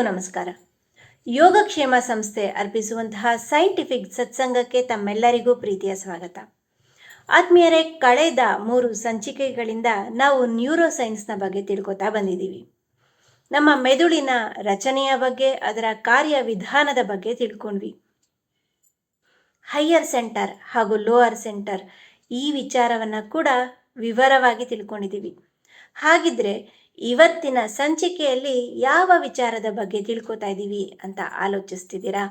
ಎಲ್ಲರಿಗೂ ನಮಸ್ಕಾರ. ಯೋಗಕ್ಷೇಮ ಸಂಸ್ಥೆ ಅರ್ಪಿಸುವಂತಹ ಸೈಂಟಿಫಿಕ್ ಸತ್ಸಂಗಕ್ಕೆ ತಮ್ಮೆಲ್ಲರಿಗೂ ಪ್ರೀತಿಯ ಸ್ವಾಗತ. ಆತ್ಮೀಯರೇ, ಕಳೆದ 3 ಸಂಚಿಕೆಗಳಿಂದ ನಾವು ನ್ಯೂರೋಸೈನ್ಸ್ನ ಬಗ್ಗೆ ತಿಳ್ಕೊತಾ ಬಂದಿದ್ದೀವಿ. ನಮ್ಮ ಮೆದುಳಿನ ರಚನೆಯ ಬಗ್ಗೆ, ಅದರ ಕಾರ್ಯವಿಧಾನದ ಬಗ್ಗೆ ತಿಳ್ಕೊಂಡ್ವಿ. ಹೈಯರ್ ಸೆಂಟರ್ ಹಾಗೂ ಲೋವರ್ ಸೆಂಟರ್ ಈ ವಿಚಾರವನ್ನು ಕೂಡ ವಿವರವಾಗಿ ತಿಳ್ಕೊಂಡಿದ್ದೀವಿ. ಹಾಗಿದ್ರೆ ಇವತ್ತಿನ ಸಂಚಿಕೆಯಲ್ಲಿ ಯಾವ ವಿಚಾರದ ಬಗ್ಗೆ ತಿಳ್ಕೊತಾ ಇದ್ದೀವಿ ಅಂತ ಆಲೋಚಿಸ್ತಿದ್ದೀರಾ?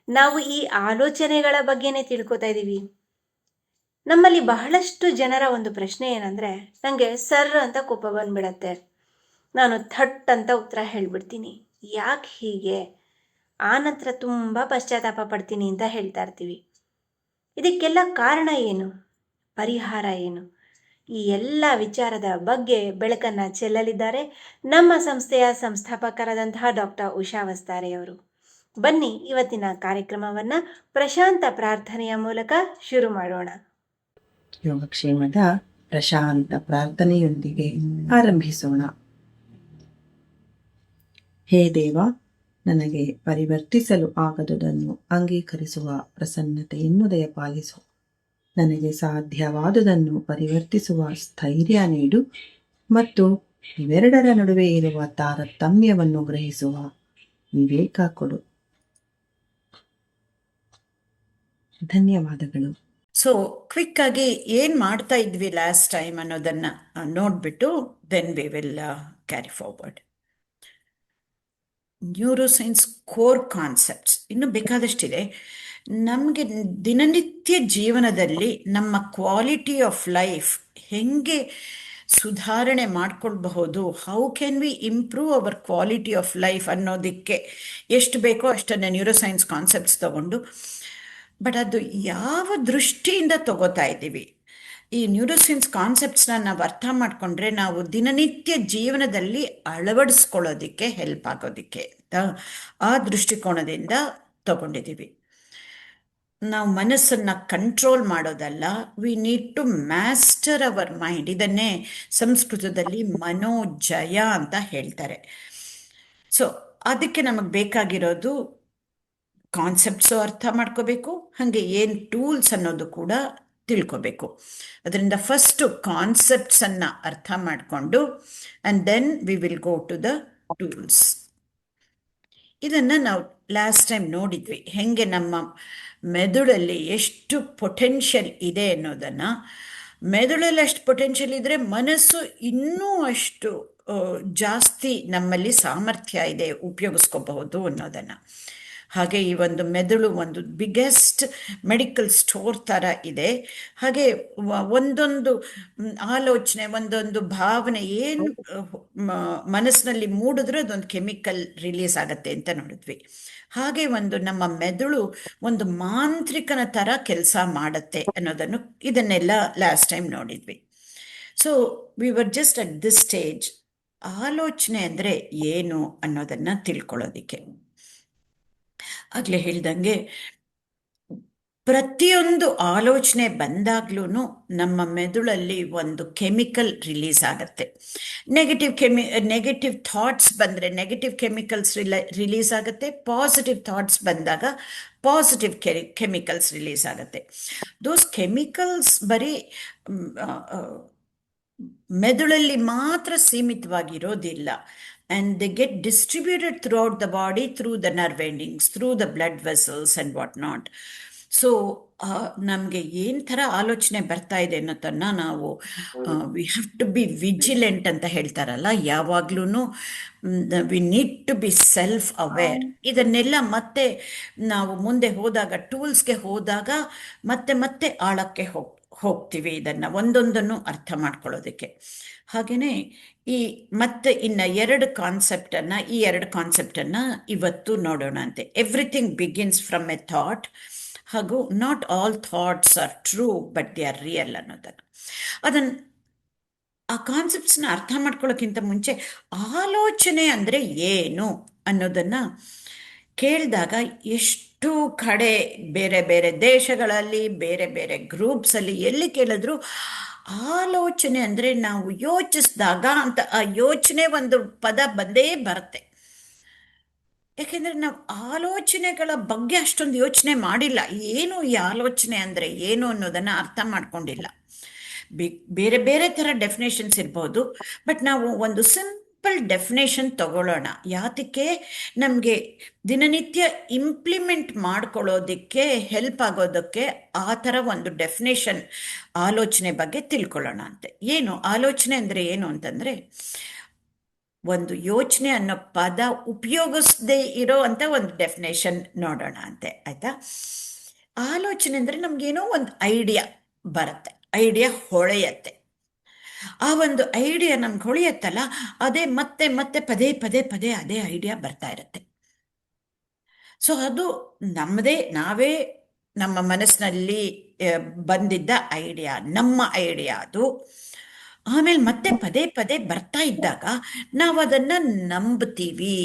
ನಾವು ಈ ಆಲೋಚನೆಗಳ ಬಗ್ಗೆನೇ ತಿಳ್ಕೊತಾ ಇದ್ದೀವಿ. ನಮ್ಮಲ್ಲಿ ಬಹಳಷ್ಟು ಜನರ ಒಂದು ಪ್ರಶ್ನೆ ಏನಂದರೆ, ನನಗೆ ಸರ್ ಅಂತ ಕೋಪ ಬಂದ್ಬಿಡತ್ತೆ, ನಾನು ಥಟ್ ಅಂತ ಉತ್ತರ ಹೇಳ್ಬಿಡ್ತೀನಿ, ಯಾಕೆ ಹೀಗೆ, ಆನಂತರ ತುಂಬ ಪಶ್ಚಾತ್ತಾಪ ಪಡ್ತೀನಿ ಅಂತ ಹೇಳ್ತಾ ಇರ್ತೀವಿ. ಇದಕ್ಕೆಲ್ಲ ಕಾರಣ ಏನು, ಪರಿಹಾರ ಏನು? ಈ ಎಲ್ಲ ವಿಚಾರದ ಬಗ್ಗೆ ಬೆಳಕನ್ನು ಚೆಲ್ಲಲಿದ್ದಾರೆ ನಮ್ಮ ಸಂಸ್ಥೆಯ ಸಂಸ್ಥಾಪಕರಾದಂತಹ ಡಾಕ್ಟರ್ ಉಷಾ ವಸ್ತಾರೆಯವರು. ಬನ್ನಿ ಇವತ್ತಿನ ಕಾರ್ಯಕ್ರಮವನ್ನು ಪ್ರಶಾಂತ ಪ್ರಾರ್ಥನೆಯ ಮೂಲಕ ಶುರು ಮಾಡೋಣ. ಯೋಗಕ್ಷೇಮದ ಪ್ರಶಾಂತ ಪ್ರಾರ್ಥನೆಯೊಂದಿಗೆ ಆರಂಭಿಸೋಣ. ಹೇ ದೇವ, ನನಗೆ ಪರಿವರ್ತಿಸಲು ಆಗದುದನ್ನು ಅಂಗೀಕರಿಸುವ ಪ್ರಸನ್ನತೆಯನ್ನು ದಯಪಾಲಿಸು. ನನಗೆ ಸಾಧ್ಯವಾದುದನ್ನು ಪರಿವರ್ತಿಸುವ ಸ್ಥೈರ್ಯ ನೀಡು ಮತ್ತು ಇವೆರಡರ ನಡುವೆ ಇರುವ ತಾರತಮ್ಯವನ್ನು ಗ್ರಹಿಸುವ ವಿವೇಕ ಕೊಡು. ಧನ್ಯವಾದಗಳು. ಸೊ ಕ್ವಿಕ್ ಆಗಿ ಏನ್ ಮಾಡ್ತಾ ಇದ್ವಿ ಲಾಸ್ಟ್ ಟೈಮ್ ಅನ್ನೋದನ್ನ ನೋಡ್ಬಿಟ್ಟು then we will carry forward. Neuroscience core concepts ಇನ್ನೂ ಬೇಕಾದಷ್ಟಿದೆ. ನಮಗೆ ದಿನನಿತ್ಯ ಜೀವನದಲ್ಲಿ ನಮ್ಮ ಕ್ವಾಲಿಟಿ ಆಫ್ ಲೈಫ್ ಹೆಂಗೆ ಸುಧಾರಣೆ ಮಾಡ್ಕೊಳ್ಬಹುದು, how can we improve hour quality of life ಅನ್ನೋದಕ್ಕೆ ಎಷ್ಟು ಬೇಕೋ ಅಷ್ಟನ್ನು ನ್ಯೂರೋಸೈನ್ಸ್ ಕಾನ್ಸೆಪ್ಟ್ಸ್ ತಗೊಂಡು, ಬಟ್ ಅದು ಯಾವ ದೃಷ್ಟಿಯಿಂದ ತಗೋತಾ ಇದ್ದೀವಿ, ಈ ನ್ಯೂರೋಸೈನ್ಸ್ ಕಾನ್ಸೆಪ್ಟ್ಸ್ನ ನಾವು ಅರ್ಥ ಮಾಡಿಕೊಂಡ್ರೆ ನಾವು ದಿನನಿತ್ಯ ಜೀವನದಲ್ಲಿ ಅಳವಡಿಸ್ಕೊಳ್ಳೋದಿಕ್ಕೆ ಹೆಲ್ಪ್ ಆಗೋದಿಕ್ಕೆ ಆ ದೃಷ್ಟಿಕೋನದಿಂದ ತಗೊಂಡಿದ್ದೀವಿ. ನಾವು ಮನಸ್ಸನ್ನು ಕಂಟ್ರೋಲ್ ಮಾಡೋದಲ್ಲ, we need to master our mind. ಇದನ್ನೇ ಸಂಸ್ಕೃತದಲ್ಲಿ ಮನೋಜಯ ಅಂತ ಹೇಳ್ತಾರೆ. ಸೊ ಅದಕ್ಕೆ ನಮಗೆ ಬೇಕಾಗಿರೋದು ಕಾನ್ಸೆಪ್ಟ್ಸು ಅರ್ಥ ಮಾಡ್ಕೋಬೇಕು, ಹಾಗೆ ಏನು ಟೂಲ್ಸ್ ಅನ್ನೋದು ಕೂಡ ತಿಳ್ಕೋಬೇಕು. ಅದರಿಂದ ಫಸ್ಟು ಕಾನ್ಸೆಪ್ಟ್ಸನ್ನು ಅರ್ಥ ಮಾಡಿಕೊಂಡು and then we will go to the tools. ಇದನ್ನು ನಾವು ಲಾಸ್ಟ್ ಟೈಮ್ ನೋಡಿದ್ವಿ, ಹೆಂಗೆ ನಮ್ಮ ಮೆದುಳಲ್ಲಿ ಎಷ್ಟು ಪೊಟೆನ್ಷಿಯಲ್ ಇದೆ ಅನ್ನೋದನ್ನು. ಮೆದುಳಲ್ಲಿ ಅಷ್ಟು ಪೊಟೆನ್ಷಿಯಲ್ ಇದ್ದರೆ ಮನಸ್ಸು ಇನ್ನೂ ಅಷ್ಟು ಜಾಸ್ತಿ ನಮ್ಮಲ್ಲಿ ಸಾಮರ್ಥ್ಯ ಇದೆ, ಉಪಯೋಗಿಸ್ಕೋಬಹುದು ಅನ್ನೋದನ್ನು. ಹಾಗೆ ಈ ಒಂದು ಮೆದುಳು ಒಂದು ಬಿಗ್ಗೆಸ್ಟ್ ಮೆಡಿಕಲ್ ಸ್ಟೋರ್ ಥರ ಇದೆ. ಹಾಗೆ ಒಂದೊಂದು ಆಲೋಚನೆ, ಒಂದೊಂದು ಭಾವನೆ ಏನು ಮನಸ್ಸಿನಲ್ಲಿ ಮೂಡಿದ್ರೆ ಅದೊಂದು ಕೆಮಿಕಲ್ ರಿಲೀಸ್ ಆಗುತ್ತೆ ಅಂತ ನೋಡಿದ್ವಿ. ಹಾಗೆ ಒಂದು ನಮ್ಮ ಮೆದುಳು ಒಂದು ಮಾಂತ್ರಿಕನ ಥರ ಕೆಲಸ ಮಾಡುತ್ತೆ ಅನ್ನೋದನ್ನು ಇದನ್ನೆಲ್ಲ ಲಾಸ್ಟ್ ಟೈಮ್ ನೋಡಿದ್ವಿ. So we were just at this stage, ಆಲೋಚನೆ ಅಂದರೆ ಏನು ಅನ್ನೋದನ್ನು ತಿಳ್ಕೊಳ್ಳೋದಿಕ್ಕೆ. ಆಗಲೇ ಹೇಳ್ದಂಗೆ ಪ್ರತಿಯೊಂದು ಆಲೋಚನೆ ಬಂದಾಗ್ಲೂ ನಮ್ಮ ಮೆದುಳಲ್ಲಿ ಒಂದು ಕೆಮಿಕಲ್ ರಿಲೀಸ್ ಆಗುತ್ತೆ. ನೆಗೆಟಿವ್ ಥಾಟ್ಸ್ ಬಂದರೆ ನೆಗೆಟಿವ್ ಕೆಮಿಕಲ್ಸ್ ರಿಲೀಸ್ ಆಗುತ್ತೆ, ಪಾಸಿಟಿವ್ ಥಾಟ್ಸ್ ಬಂದಾಗ ಪಾಸಿಟಿವ್ ಕೆಮಿಕಲ್ಸ್ ರಿಲೀಸ್ ಆಗುತ್ತೆ. ದೋಸ್ ಕೆಮಿಕಲ್ಸ್ ಬರೀ ಮೆದುಳಲ್ಲಿ ಮಾತ್ರ ಸೀಮಿತವಾಗಿರೋದಿಲ್ಲ. And they get distributed throughout the body through the nerve endings, through the blood vessels and what not. So ನಮಗೆ ಏನು ಥರ ಆಲೋಚನೆ ಬರ್ತಾ ಇದೆ ಅನ್ನೋದನ್ನು ನಾವು we have to be vigilant ಅಂತ ಹೇಳ್ತಾರಲ್ಲ, ಯಾವಾಗ್ಲೂ we need to be self aware. ಇದನ್ನೆಲ್ಲ ಮತ್ತೆ ನಾವು ಮುಂದೆ ಹೋದಾಗ, ಟೂಲ್ಸ್ಗೆ ಹೋದಾಗ ಮತ್ತೆ ಆಳಕ್ಕೆ ಹೋಗ್ತೀವಿ ಇದನ್ನು ಒಂದೊಂದನ್ನು ಅರ್ಥ ಮಾಡ್ಕೊಳ್ಳೋದಕ್ಕೆ. ಹಾಗೆಯೇ ಈ ಮತ್ತೆ ಇನ್ನು ಈ ಎರಡು ಕಾನ್ಸೆಪ್ಟನ್ನು ಇವತ್ತು ನೋಡೋಣ ಅಂತೆ. Everything begins from a thought, ಹಾಗೂ not all thoughts are true but they are real ಅನ್ನೋದನ್ನು ಆ ಕಾನ್ಸೆಪ್ಟ್ಸ್ನ ಅರ್ಥ ಮಾಡ್ಕೊಳ್ಳೋಕ್ಕಿಂತ ಮುಂಚೆ ಆಲೋಚನೆ ಅಂದರೆ ಏನು ಅನ್ನೋದನ್ನು ಕೇಳಿದಾಗ ಎಷ್ಟು ಕಡೆ ಬೇರೆ ಬೇರೆ ದೇಶಗಳಲ್ಲಿ ಬೇರೆ ಬೇರೆ ಗ್ರೂಪ್ಸಲ್ಲಿ ಎಲ್ಲಿ ಕೇಳಿದ್ರು ಆಲೋಚನೆ ಅಂದರೆ ನಾವು ಯೋಚಿಸಿದಾಗ ಅಂತ ಆ ಯೋಚನೆ ಒಂದು ಪದ ಬಂದೇ ಬರುತ್ತೆ. ಯಾಕೆಂದರೆ ನಾವು ಆಲೋಚನೆಗಳ ಬಗ್ಗೆ ಅಷ್ಟೊಂದು ಯೋಚನೆ ಮಾಡಿಲ್ಲ. ಏನು ಈ ಆಲೋಚನೆ ಅಂದರೆ ಏನು ಅನ್ನೋದನ್ನು ಅರ್ಥ ಮಾಡ್ಕೊಂಡಿಲ್ಲ. ಬೇರೆ ಬೇರೆ ಥರ ಡೆಫಿನೇಷನ್ಸ್ ಇರ್ಬೋದು, ಬಟ್ ನಾವು ಒಂದು ಸಿಂಪಲ್ ಡೆಫಿನೇಷನ್ ತಗೊಳ್ಳೋಣ. ಯಾತಕ್ಕೆ ನಮಗೆ ದಿನನಿತ್ಯ ಇಂಪ್ಲಿಮೆಂಟ್ ಮಾಡ್ಕೊಳ್ಳೋದಕ್ಕೆ ಹೆಲ್ಪ್ ಆಗೋದಕ್ಕೆ ಆ ಥರ ಒಂದು ಡೆಫಿನೇಷನ್ ಆಲೋಚನೆ ಬಗ್ಗೆ ತಿಳ್ಕೊಳ್ಳೋಣ ಅಂತೆ. ಏನು ಆಲೋಚನೆ ಅಂದರೆ ಏನು ಅಂತಂದರೆ, ಒಂದು ಯೋಚನೆ ಅನ್ನೋ ಪದ ಉಪಯೋಗಿಸದೇ ಇರೋ ಅಂತ ಒಂದು ಡೆಫಿನೇಷನ್ ನೋಡೋಣ ಅಂತೆ, ಆಯ್ತಾ? ಆಲೋಚನೆ ಅಂದರೆ ನಮ್ಗೇನೋ ಒಂದು ಐಡಿಯಾ ಬರುತ್ತೆ, ಐಡಿಯಾ ಹೊಳೆಯತ್ತೆ. ಆ ಒಂದು ಐಡಿಯಾ ನಮ್ಗೆ ಹೊಳೆಯತ್ತಲ್ಲ, ಅದೇ ಮತ್ತೆ ಮತ್ತೆ ಪದೇ ಪದೇ ಪದೇ ಅದೇ ಐಡಿಯಾ ಬರ್ತಾ ಇರುತ್ತೆ. ಸೊ ಅದು ನಾವೇ ನಮ್ಮ ಮನಸ್ಸಿನಲ್ಲಿ ಬಂದಿದ್ದ ಐಡಿಯಾ, ನಮ್ಮ ಐಡಿಯಾ ಅದು. ಆಮೇಲೆ ಮತ್ತೆ ಪದೇ ಪದೇ ಬರ್ತಾ ಇದ್ದಾಗ ನಾವು ಅದನ್ನ ನಂಬ್ತೀವಿ.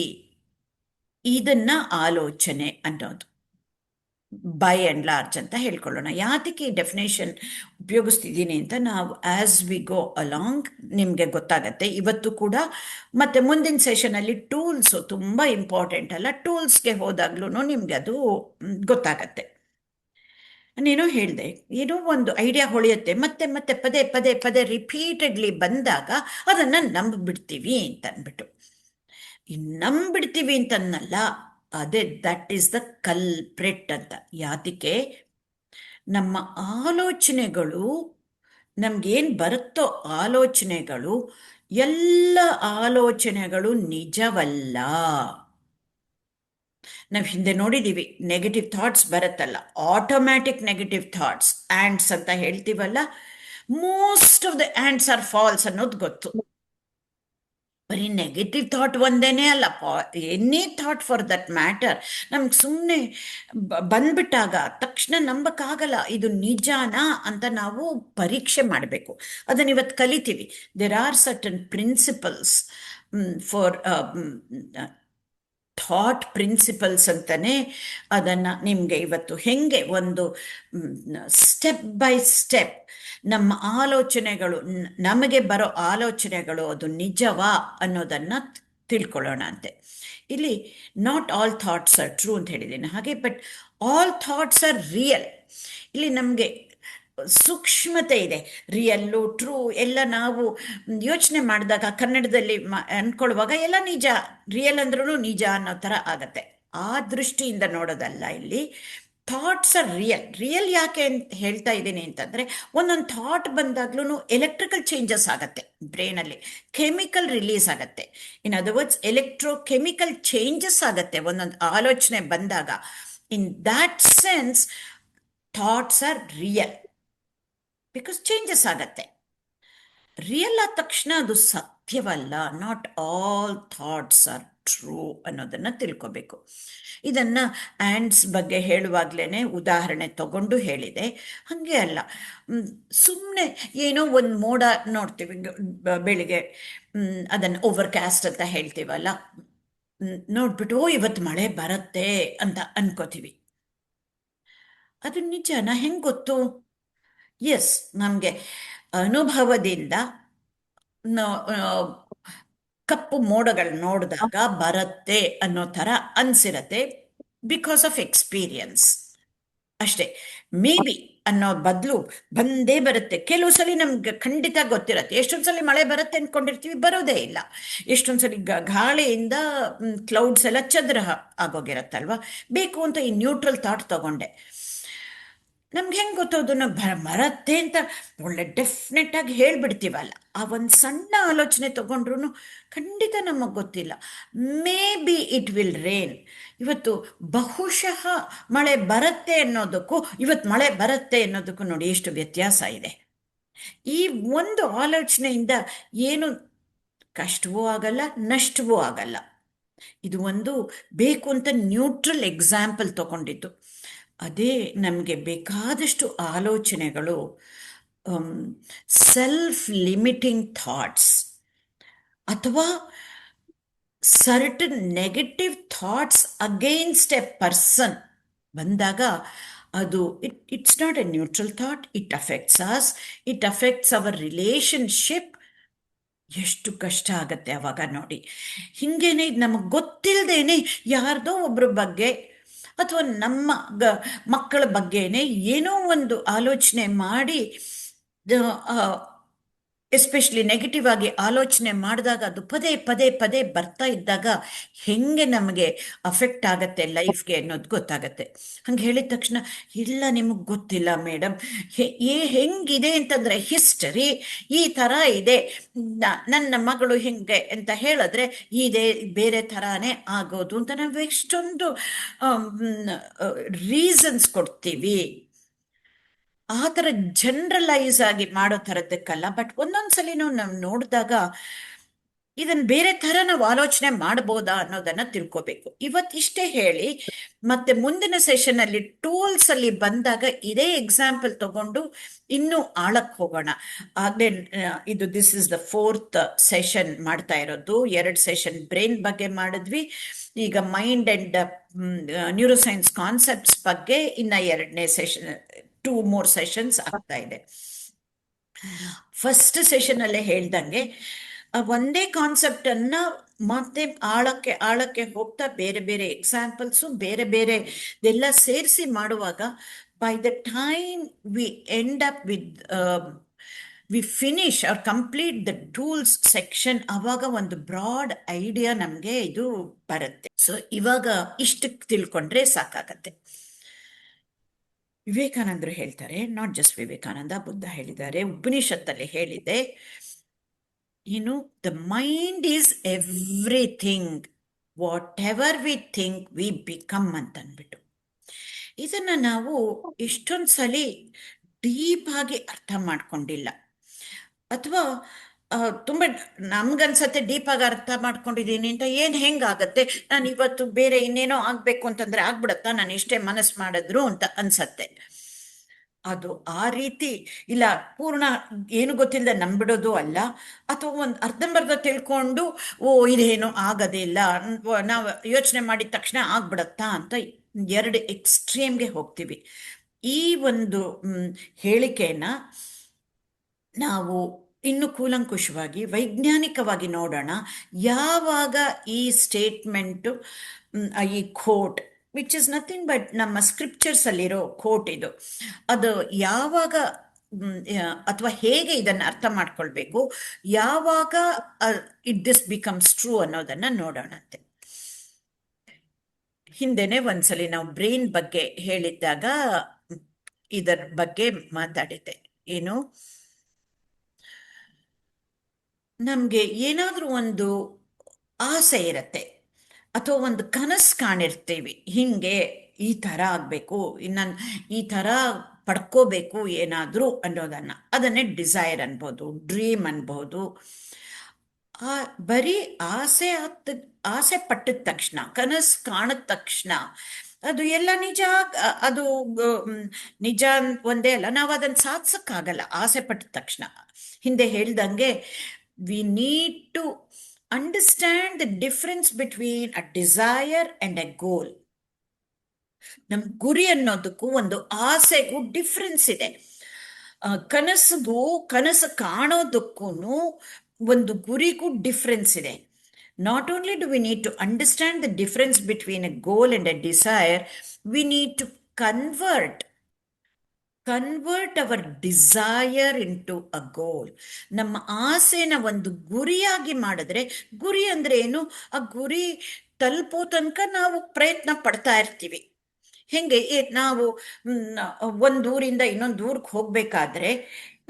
ಇದನ್ನ ಆಲೋಚನೆ ಅನ್ನೋದು ಬೈ ಅಂಡ್ ಲಾರ್ಜ್ ಅಂತ ಹೇಳ್ಕೊಳ್ಳೋಣ. ಯಾತಕ್ಕೆ ಈ ಡೆಫಿನೇಷನ್ ಉಪಯೋಗಿಸ್ತಿದ್ದೀನಿ ಅಂತ ನಾವು ಆಸ್ ವಿ ಗೋ ಅಲಾಂಗ್ ನಿಮಗೆ ಗೊತ್ತಾಗತ್ತೆ. ಇವತ್ತು ಕೂಡ ಮತ್ತೆ ಮುಂದಿನ ಸೆಷನಲ್ಲಿ ಟೂಲ್ಸು ತುಂಬ ಇಂಪಾರ್ಟೆಂಟ್ ಅಲ್ಲ, ಟೂಲ್ಸ್ಗೆ ಹೋದಾಗ್ಲೂ ನಿಮ್ಗೆ ಅದು ಗೊತ್ತಾಗತ್ತೆ. ನಾನೇನೋ ಹೇಳಿದೆ, ಏನೋ ಒಂದು ಐಡಿಯಾ ಹೊಳೆಯುತ್ತೆ, ಮತ್ತೆ ಮತ್ತೆ ಪದೇ ಪದೇ ಪದೇ ರಿಪೀಟೆಡ್ಲಿ ಬಂದಾಗ ಅದನ್ನು ನಂಬಿಬಿಡ್ತೀವಿ ಅಂತ ಅಂದ್ಬಿಟ್ಟು. ಈ ನಂಬಿಡ್ತೀವಿ ಅಂತನ್ನಲ್ಲ, ಅದೇ ದಟ್ ಈಸ್ ದ ಕಲ್ಪ್ರಿಟ್ ಅಂತ. ಯಾತಕ್ಕೆ ನಮ್ಮ ಆಲೋಚನೆಗಳು, ನಮ್ಗೇನು ಬರುತ್ತೋ ಆಲೋಚನೆಗಳು, ಎಲ್ಲ ಆಲೋಚನೆಗಳು ನಿಜವಲ್ಲ. ನಾವು ಹಿಂದೆ ನೋಡಿದ್ದೀವಿ, ನೆಗೆಟಿವ್ ಥಾಟ್ಸ್ ಬರುತ್ತಲ್ಲ, ಆಟೋಮ್ಯಾಟಿಕ್ ನೆಗೆಟಿವ್ ಥಾಟ್ಸ್, ಆ್ಯಂಡ್ಸ್ ಅಂತ ಹೇಳ್ತೀವಲ್ಲ, most of the ANTs are false ಅನ್ನೋದು ಗೊತ್ತು. ಬರೀ ನೆಗೆಟಿವ್ ಥಾಟ್ ಒಂದೇನೇ ಅಲ್ಲ, any thought for that matter ನಮ್ಗೆ ಸುಮ್ಮನೆ ಬಂದ್ಬಿಟ್ಟಾಗ ತಕ್ಷಣ ನಂಬಕ್ಕಾಗಲ್ಲ ಇದು ನಿಜಾನಾ ಅಂತ ನಾವು ಪರೀಕ್ಷೆ ಮಾಡಬೇಕು. ಅದನ್ನು ಇವತ್ತು ಕಲಿತೀವಿ. There are certain principles for thought principles ಅಂತಾನೆ ಅದನ್ನು ನಿಮಗೆ ಇವತ್ತು ಹೆಂಗೆ ಒಂದು ಸ್ಟೆಪ್ ಬೈ ಸ್ಟೆಪ್ ನಮ್ಮ ಆಲೋಚನೆಗಳು, ನಮಗೆ ಬರೋ ಆಲೋಚನೆಗಳು ಅದು ನಿಜವಾ ಅನ್ನೋದನ್ನು ತಿಳ್ಕೊಳ್ಳೋಣ ಅಂತೆ. ಇಲ್ಲಿ not all thoughts are true ಅಂತ ಹೇಳಿದ್ದೀನಿ ಹಾಗೆ, but all thoughts are real. ಇಲ್ಲಿ ನಮಗೆ ಸೂಕ್ಷ್ಮತೆ ಇದೆ. ರಿಯಲ್ಲು ಟ್ರೂ ಎಲ್ಲ ನಾವು ಯೋಚನೆ ಮಾಡಿದಾಗ ಕನ್ನಡದಲ್ಲಿ ಅಂದ್ಕೊಳ್ಳುವಾಗ ಎಲ್ಲ ನಿಜ, ರಿಯಲ್ ಅಂದ್ರೂ ನಿಜ ಅನ್ನೋ ಥರ ಆಗತ್ತೆ. ಆ ದೃಷ್ಟಿಯಿಂದ ನೋಡೋದಲ್ಲ ಇಲ್ಲಿ. Thoughts are real. ರಿಯಲ್ ಯಾಕೆ ಅಂತ ಹೇಳ್ತಾ ಇದ್ದೀನಿ ಅಂತಂದರೆ, ಒಂದೊಂದು ಥಾಟ್ ಬಂದಾಗ್ಲೂ ಎಲೆಕ್ಟ್ರಿಕಲ್ ಚೇಂಜಸ್ ಆಗತ್ತೆ ಬ್ರೈನಲ್ಲಿ, ಕೆಮಿಕಲ್ ರಿಲೀಸ್ ಆಗತ್ತೆ. In other words electrochemical changes ಆಗತ್ತೆ ಒಂದೊಂದು ಆಲೋಚನೆ ಬಂದಾಗ. In that sense thoughts are real because changes ಆಗತ್ತೆ. ರಿಯಲ್ ಆದ ತಕ್ಷಣ ಅದು ಸತ್ಯವಲ್ಲ. Not all thoughts are true ಅನ್ನೋದನ್ನು ತಿಳ್ಕೋಬೇಕು. ಇದನ್ನು ಆ್ಯಂಡ್ಸ್ ಬಗ್ಗೆ ಹೇಳುವಾಗಲೇ ಉದಾಹರಣೆ ತಗೊಂಡು ಹೇಳಿದೆ. ಹಾಗೆ ಅಲ್ಲ, ಸುಮ್ಮನೆ ಏನೋ ಒಂದು ಮೋಡ ನೋಡ್ತೀವಿ ಬೆಳಿಗ್ಗೆ, ಅದನ್ನು ಓವರ್ ಕ್ಯಾಸ್ಟ್ ಅಂತ ಹೇಳ್ತೀವಲ್ಲ, ನೋಡ್ಬಿಟ್ಟು ಇವತ್ತು ಮಳೆ ಬರುತ್ತೆ ಅಂತ ಅನ್ಕೋತೀವಿ. ಅದು ನಿಜನಾ? ಹೆಂಗೆ ಗೊತ್ತು? ಎಸ್, ನಮಗೆ ಅನುಭವದಿಂದ ಕಪ್ಪು ಮೋಡಗಳು ನೋಡಿದಾಗ ಬರುತ್ತೆ ಅನ್ನೋ ಥರ ಅನ್ಸಿರತ್ತೆ, ಬಿಕಾಸ್ ಆಫ್ ಎಕ್ಸ್ಪೀರಿಯನ್ಸ್ ಅಷ್ಟೇ. ಮೇ ಬಿ ಅನ್ನೋ ಬದಲು ಬಂದೇ ಬರುತ್ತೆ. ಕೆಲವು ಸಲ ನಮ್ಗೆ ಖಂಡಿತ ಗೊತ್ತಿರತ್ತೆ. ಎಷ್ಟೊಂದು ಸಲ ಮಳೆ ಬರುತ್ತೆ ಅಂದ್ಕೊಂಡಿರ್ತೀವಿ, ಬರೋದೇ ಇಲ್ಲ. ಎಷ್ಟೊಂದು ಸಲ ಗಾಳಿಯಿಂದ ಕ್ಲೌಡ್ಸ್ ಎಲ್ಲ ಚದ್ರ ಆಗೋಗಿರತ್ತಲ್ವ. ಬೇಕು ಅಂತ ಈ ನ್ಯೂಟ್ರಲ್ ಥಾಟ್ ತಗೊಂಡೆ. ನಮ್ಗೆ ಹೆಂಗೆ ಗೊತ್ತೋದು? ನಾವು ಬರತ್ತೆ ಅಂತ ಒಳ್ಳೆ ಡೆಫಿನೆಟ್ ಆಗಿ ಹೇಳ್ಬಿಡ್ತೀವಲ್ಲ, ಆ ಒಂದು ಸಣ್ಣ ಆಲೋಚನೆ ತಗೊಂಡ್ರು ಖಂಡಿತ ನಮಗೆ ಗೊತ್ತಿಲ್ಲ. May be it will rain. ಇವತ್ತು ಬಹುಶಃ ಮಳೆ ಬರುತ್ತೆ ಅನ್ನೋದಕ್ಕೂ ಇವತ್ತು ಮಳೆ ಬರುತ್ತೆ ಅನ್ನೋದಕ್ಕೂ ನೋಡಿ ಎಷ್ಟು ವ್ಯತ್ಯಾಸ ಇದೆ. ಈ ಒಂದು ಆಲೋಚನೆಯಿಂದ ಏನು ಕಷ್ಟವೂ ಆಗಲ್ಲ, ನಷ್ಟವೂ ಆಗಲ್ಲ. ಇದು ಒಂದು ಬೇಕು ಅಂತ ನ್ಯೂಟ್ರಲ್ ಎಕ್ಸಾಂಪಲ್ ತಗೊಂಡಿದ್ದು. ಅದೇ ನಮಗೆ ಬೇಕಾದಷ್ಟು ಆಲೋಚನೆಗಳು ಸೆಲ್ಫ್ ಲಿಮಿಟಿಂಗ್ ಥಾಟ್ಸ್ ಅಥವಾ certain negative thoughts against a person ಬಂದಾಗ ಅದು it's not a neutral thought. It affects us, it affects our relationship ಎಷ್ಟು ಕಷ್ಟ ಆಗತ್ತೆ ಅವಾಗ ನೋಡಿ. ಹಿಂಗೇನೆ ನಮಗೆ ಗೊತ್ತಿಲ್ಲದೇನೆ ಯಾರ್ದೋ ಒಬ್ರ ಬಗ್ಗೆ ಅಥವಾ ನಮ್ಮ ಮಕ್ಕಳ ಬಗ್ಗೆನೆ ಏನೋ ಒಂದು ಆಲೋಚನೆ ಮಾಡಿ, ಎಸ್ಪೆಷಲಿ ನೆಗೆಟಿವ್ ಆಗಿ ಆಲೋಚನೆ ಮಾಡಿದಾಗ ಅದು ಪದೇ ಪದೇ ಪದೇ ಬರ್ತಾ ಇದ್ದಾಗ ಹೆಂಗೆ ನಮಗೆ ಅಫೆಕ್ಟ್ ಆಗತ್ತೆ ಲೈಫ್ಗೆ ಅನ್ನೋದು ಗೊತ್ತಾಗತ್ತೆ. ಹಂಗೆ ಹೇಳಿದ ತಕ್ಷಣ, ಇಲ್ಲ ನಿಮಗೆ ಗೊತ್ತಿಲ್ಲ ಮೇಡಮ್, ಹೆಂಗಿದೆ ಅಂತಂದ್ರೆ ಹಿಸ್ಟರಿ ಈ ಥರ ಇದೆ, ನನ್ನ ಮಗಳು ಹಿಂಗೆ ಅಂತ ಹೇಳಿದ್ರೆ ಇದೇ ಬೇರೆ ಥರಾನೇ ಆಗೋದು ಅಂತ ನಾವು ಎಷ್ಟೊಂದು ರೀಸನ್ಸ್ ಕೊಡ್ತೀವಿ. ಆ ಥರ ಜನರಲೈಸ್ ಆಗಿ ಮಾಡೋ ಥರದ್ದಕ್ಕಲ್ಲ, ಬಟ್ ಒಂದೊಂದ್ಸಲಿನೂ ನಾವು ನೋಡಿದಾಗ ಇದನ್ನ ಬೇರೆ ಥರ ನಾವು ಆಲೋಚನೆ ಮಾಡ್ಬೋದಾ ಅನ್ನೋದನ್ನ ತಿಳ್ಕೊಬೇಕು. ಇವತ್ತಿಷ್ಟೇ ಹೇಳಿ ಮತ್ತೆ ಮುಂದಿನ ಸೆಷನ್ ಅಲ್ಲಿ ಟೂಲ್ಸ್ ಅಲ್ಲಿ ಬಂದಾಗ ಇದೇ ಎಕ್ಸಾಂಪಲ್ ತಗೊಂಡು ಇನ್ನೂ ಆಳಕ್ಕೆ ಹೋಗೋಣ. ಆಗ್ಲೇ ಇದು this is the 4th session ಮಾಡ್ತಾ ಇರೋದು. 2 ಸೆಷನ್ ಬ್ರೈನ್ ಬಗ್ಗೆ ಮಾಡಿದ್ವಿ, ಈಗ ಮೈಂಡ್ ಅಂಡ್ ನ್ಯೂರೋಸೈನ್ಸ್ ಕಾನ್ಸೆಪ್ಟ್ಸ್ ಬಗ್ಗೆ ಇನ್ನ 2ನೇ ಸೆಷನ್, 2 more ಸೆಷನ್ಸ್ ಆಗ್ತಾ ಇದೆ. ಫಸ್ಟ್ ಸೆಷನ್ ಅಲ್ಲೇ ಹೇಳ್ದಂಗೆ ಒಂದೇ ಕಾನ್ಸೆಪ್ಟ್ ಅನ್ನ ಮತ್ತೆ ಆಳಕ್ಕೆ ಆಳಕ್ಕೆ ಹೋಗ್ತಾ ಬೇರೆ ಬೇರೆ ಎಕ್ಸಾಂಪಲ್ಸು ಬೇರೆ ಬೇರೆ ಎಲ್ಲ ಸೇರಿಸಿ ಮಾಡುವಾಗ, by the time we end up with we finish or complete the tools section, ಅವಾಗ ಒಂದು ಬ್ರಾಡ್ ಐಡಿಯಾ ನಮಗೆ ಇದು ಬರುತ್ತೆ. ಸೊ ಇವಾಗ ಇಷ್ಟಕ್ಕೆ ತಿಳ್ಕೊಂಡ್ರೆ ಸಾಕಾಗತ್ತೆ. ವಿವೇಕಾನಂದರು ಹೇಳ್ತಾರೆ, ನಾಟ್ ಜಸ್ಟ್ ವಿವೇಕಾನಂದ, ಬುದ್ಧ ಹೇಳಿದ್ದಾರೆ, ಉಪನಿಷತ್ತಲ್ಲಿ ಹೇಳಿದೆ, ಏನು, the mind is everything, what ever we think we become ಅಂತ ಅಂದ್ಬಿಟ್ಟು. ಇದನ್ನ ನಾವು ಎಷ್ಟೊಂದು ಸಲಿ ಡೀಪ್ ಆಗಿ ಅರ್ಥ ಮಾಡ್ಕೊಂಡಿಲ್ಲ, ಅಥವಾ ತುಂಬ ನಮ್ಗನ್ಸತ್ತೆ ಡೀಪ್ ಆಗಿ ಅರ್ಥ ಮಾಡ್ಕೊಂಡಿದ್ದೀನಿ ಅಂತ. ಹೆಂಗಾಗತ್ತೆ, ನಾನು ಇವತ್ತು ಬೇರೆ ಇನ್ನೇನೋ ಆಗ್ಬೇಕು ಅಂತಂದ್ರೆ ಆಗ್ಬಿಡತ್ತಾ, ನಾನು ಇಷ್ಟೇ ಮನಸ್ಸು ಮಾಡಿದ್ರು ಅಂತ ಅನ್ಸತ್ತೆ. ಅದು ಆ ರೀತಿ ಇಲ್ಲ, ಪೂರ್ಣ ಏನು ಗೊತ್ತಿಲ್ಲದೆ ನಂಬಿಡೋದು ಅಲ್ಲ, ಅಥವಾ ಒಂದು ಅರ್ಧಂಬರ್ಧ ತಿಳ್ಕೊಂಡು ಇದೇನು ಆಗೋದಿಲ್ಲ, ನಾವು ಯೋಚನೆ ಮಾಡಿದ ತಕ್ಷಣ ಆಗ್ಬಿಡತ್ತಾ ಅಂತ 2 ಎಕ್ಸ್ಟ್ರೀಮ್ಗೆ ಹೋಗ್ತೀವಿ. ಈ ಒಂದು ಹೇಳಿಕೆನ ನಾವು ಇನ್ನು ಕೂಲಂಕುಷವಾಗಿ ವೈಜ್ಞಾನಿಕವಾಗಿ ನೋಡೋಣ. ಯಾವಾಗ ಈ ಸ್ಟೇಟ್ಮೆಂಟು, ಈ quote which is nothing but ನಮ್ಮ ಸ್ಕ್ರಿಪ್ಚರ್ಸ್ ಅಲ್ಲಿರೋ ಕೋಟ್ ಇದು, ಅದು ಯಾವಾಗ ಅಥವಾ ಹೇಗೆ ಇದನ್ನು ಅರ್ಥ ಮಾಡ್ಕೊಳ್ಬೇಕು, ಯಾವಾಗ ಇಟ್ ದಿಸ್ ಬಿಕಮ್ಸ್ ಟ್ರೂ ಅನ್ನೋದನ್ನ ನೋಡೋಣಂತೆ. ಹಿಂದೆನೆ ಒಂದ್ಸಲಿ ನಾವು ಬ್ರೈನ್ ಬಗ್ಗೆ ಹೇಳಿದ್ದಾಗ ಇದರ ಬಗ್ಗೆ ಮಾತಾಡಿದ್ದೆ. ಏನು, ನಮ್ಗೆ ಏನಾದ್ರೂ ಒಂದು ಆಸೆ ಇರತ್ತೆ, ಅಥವಾ ಒಂದು ಕನಸು ಕಾಣಿರ್ತೀವಿ, ಹಿಂಗೆ ಈ ಥರ ಆಗಬೇಕು, ನಾನು ಈ ಥರ ಪಡ್ಕೋಬೇಕು ಏನಾದರೂ ಅನ್ನೋದನ್ನ, ಅದನ್ನೇ ಡಿಸೈರ್ ಅನ್ಬೋದು, ಡ್ರೀಮ್ ಅನ್ಬೋದು. ಬರೀ ಆಸೆ ಪಟ್ಟಿದ ತಕ್ಷಣ, ಕನಸು ಕಾಣಿದ ತಕ್ಷಣ ಅದು ಎಲ್ಲ ನಿಜ, ಅದು ನಿಜ ಒಂದೇ ಅಲ್ಲ, ನಾವು ಅದನ್ನು ಸಾಧಿಸಕ್ಕಾಗಲ್ಲ ಆಸೆ ಪಟ್ಟಿದ ತಕ್ಷಣ. ಹಿಂದೆ ಹೇಳ್ದಂಗೆ we need to understand the difference between a desire and a goal. ನಮ್ ಗುರಿ ಅನ್ನೋದಕ್ಕೂ ಒಂದು ಆಸೆಗೂ ಡಿಫ್ರೆನ್ಸ್ ಇದೆ. ಕನಸು ಕಾಣೋದಕ್ಕೂ ಒಂದು ಗುರಿಗೂ ಡಿಫ್ರೆನ್ಸ್ ಇದೆ. Not only do we need to understand the difference between a goal and a desire, we need to convert our desire into a goal. ನಮ್ಮ ಆಸೆನ ಒಂದು ಗುರಿಯಾಗಿ ಮಾಡಿದ್ರೆ, ಗುರಿ ಅಂದ್ರೆ ಏನು, ಆ ಗುರಿ ತಲುಪೋ ತನಕ ನಾವು ಪ್ರಯತ್ನ ಪಡ್ತಾ ಇರ್ತೀವಿ. ಹೆಂಗೆ, ನಾವು ಒಂದು ಊರಿಂದ ಇನ್ನೊಂದು ಊರಿಗೆ ಹೋಗ್ಬೇಕಾದ್ರೆ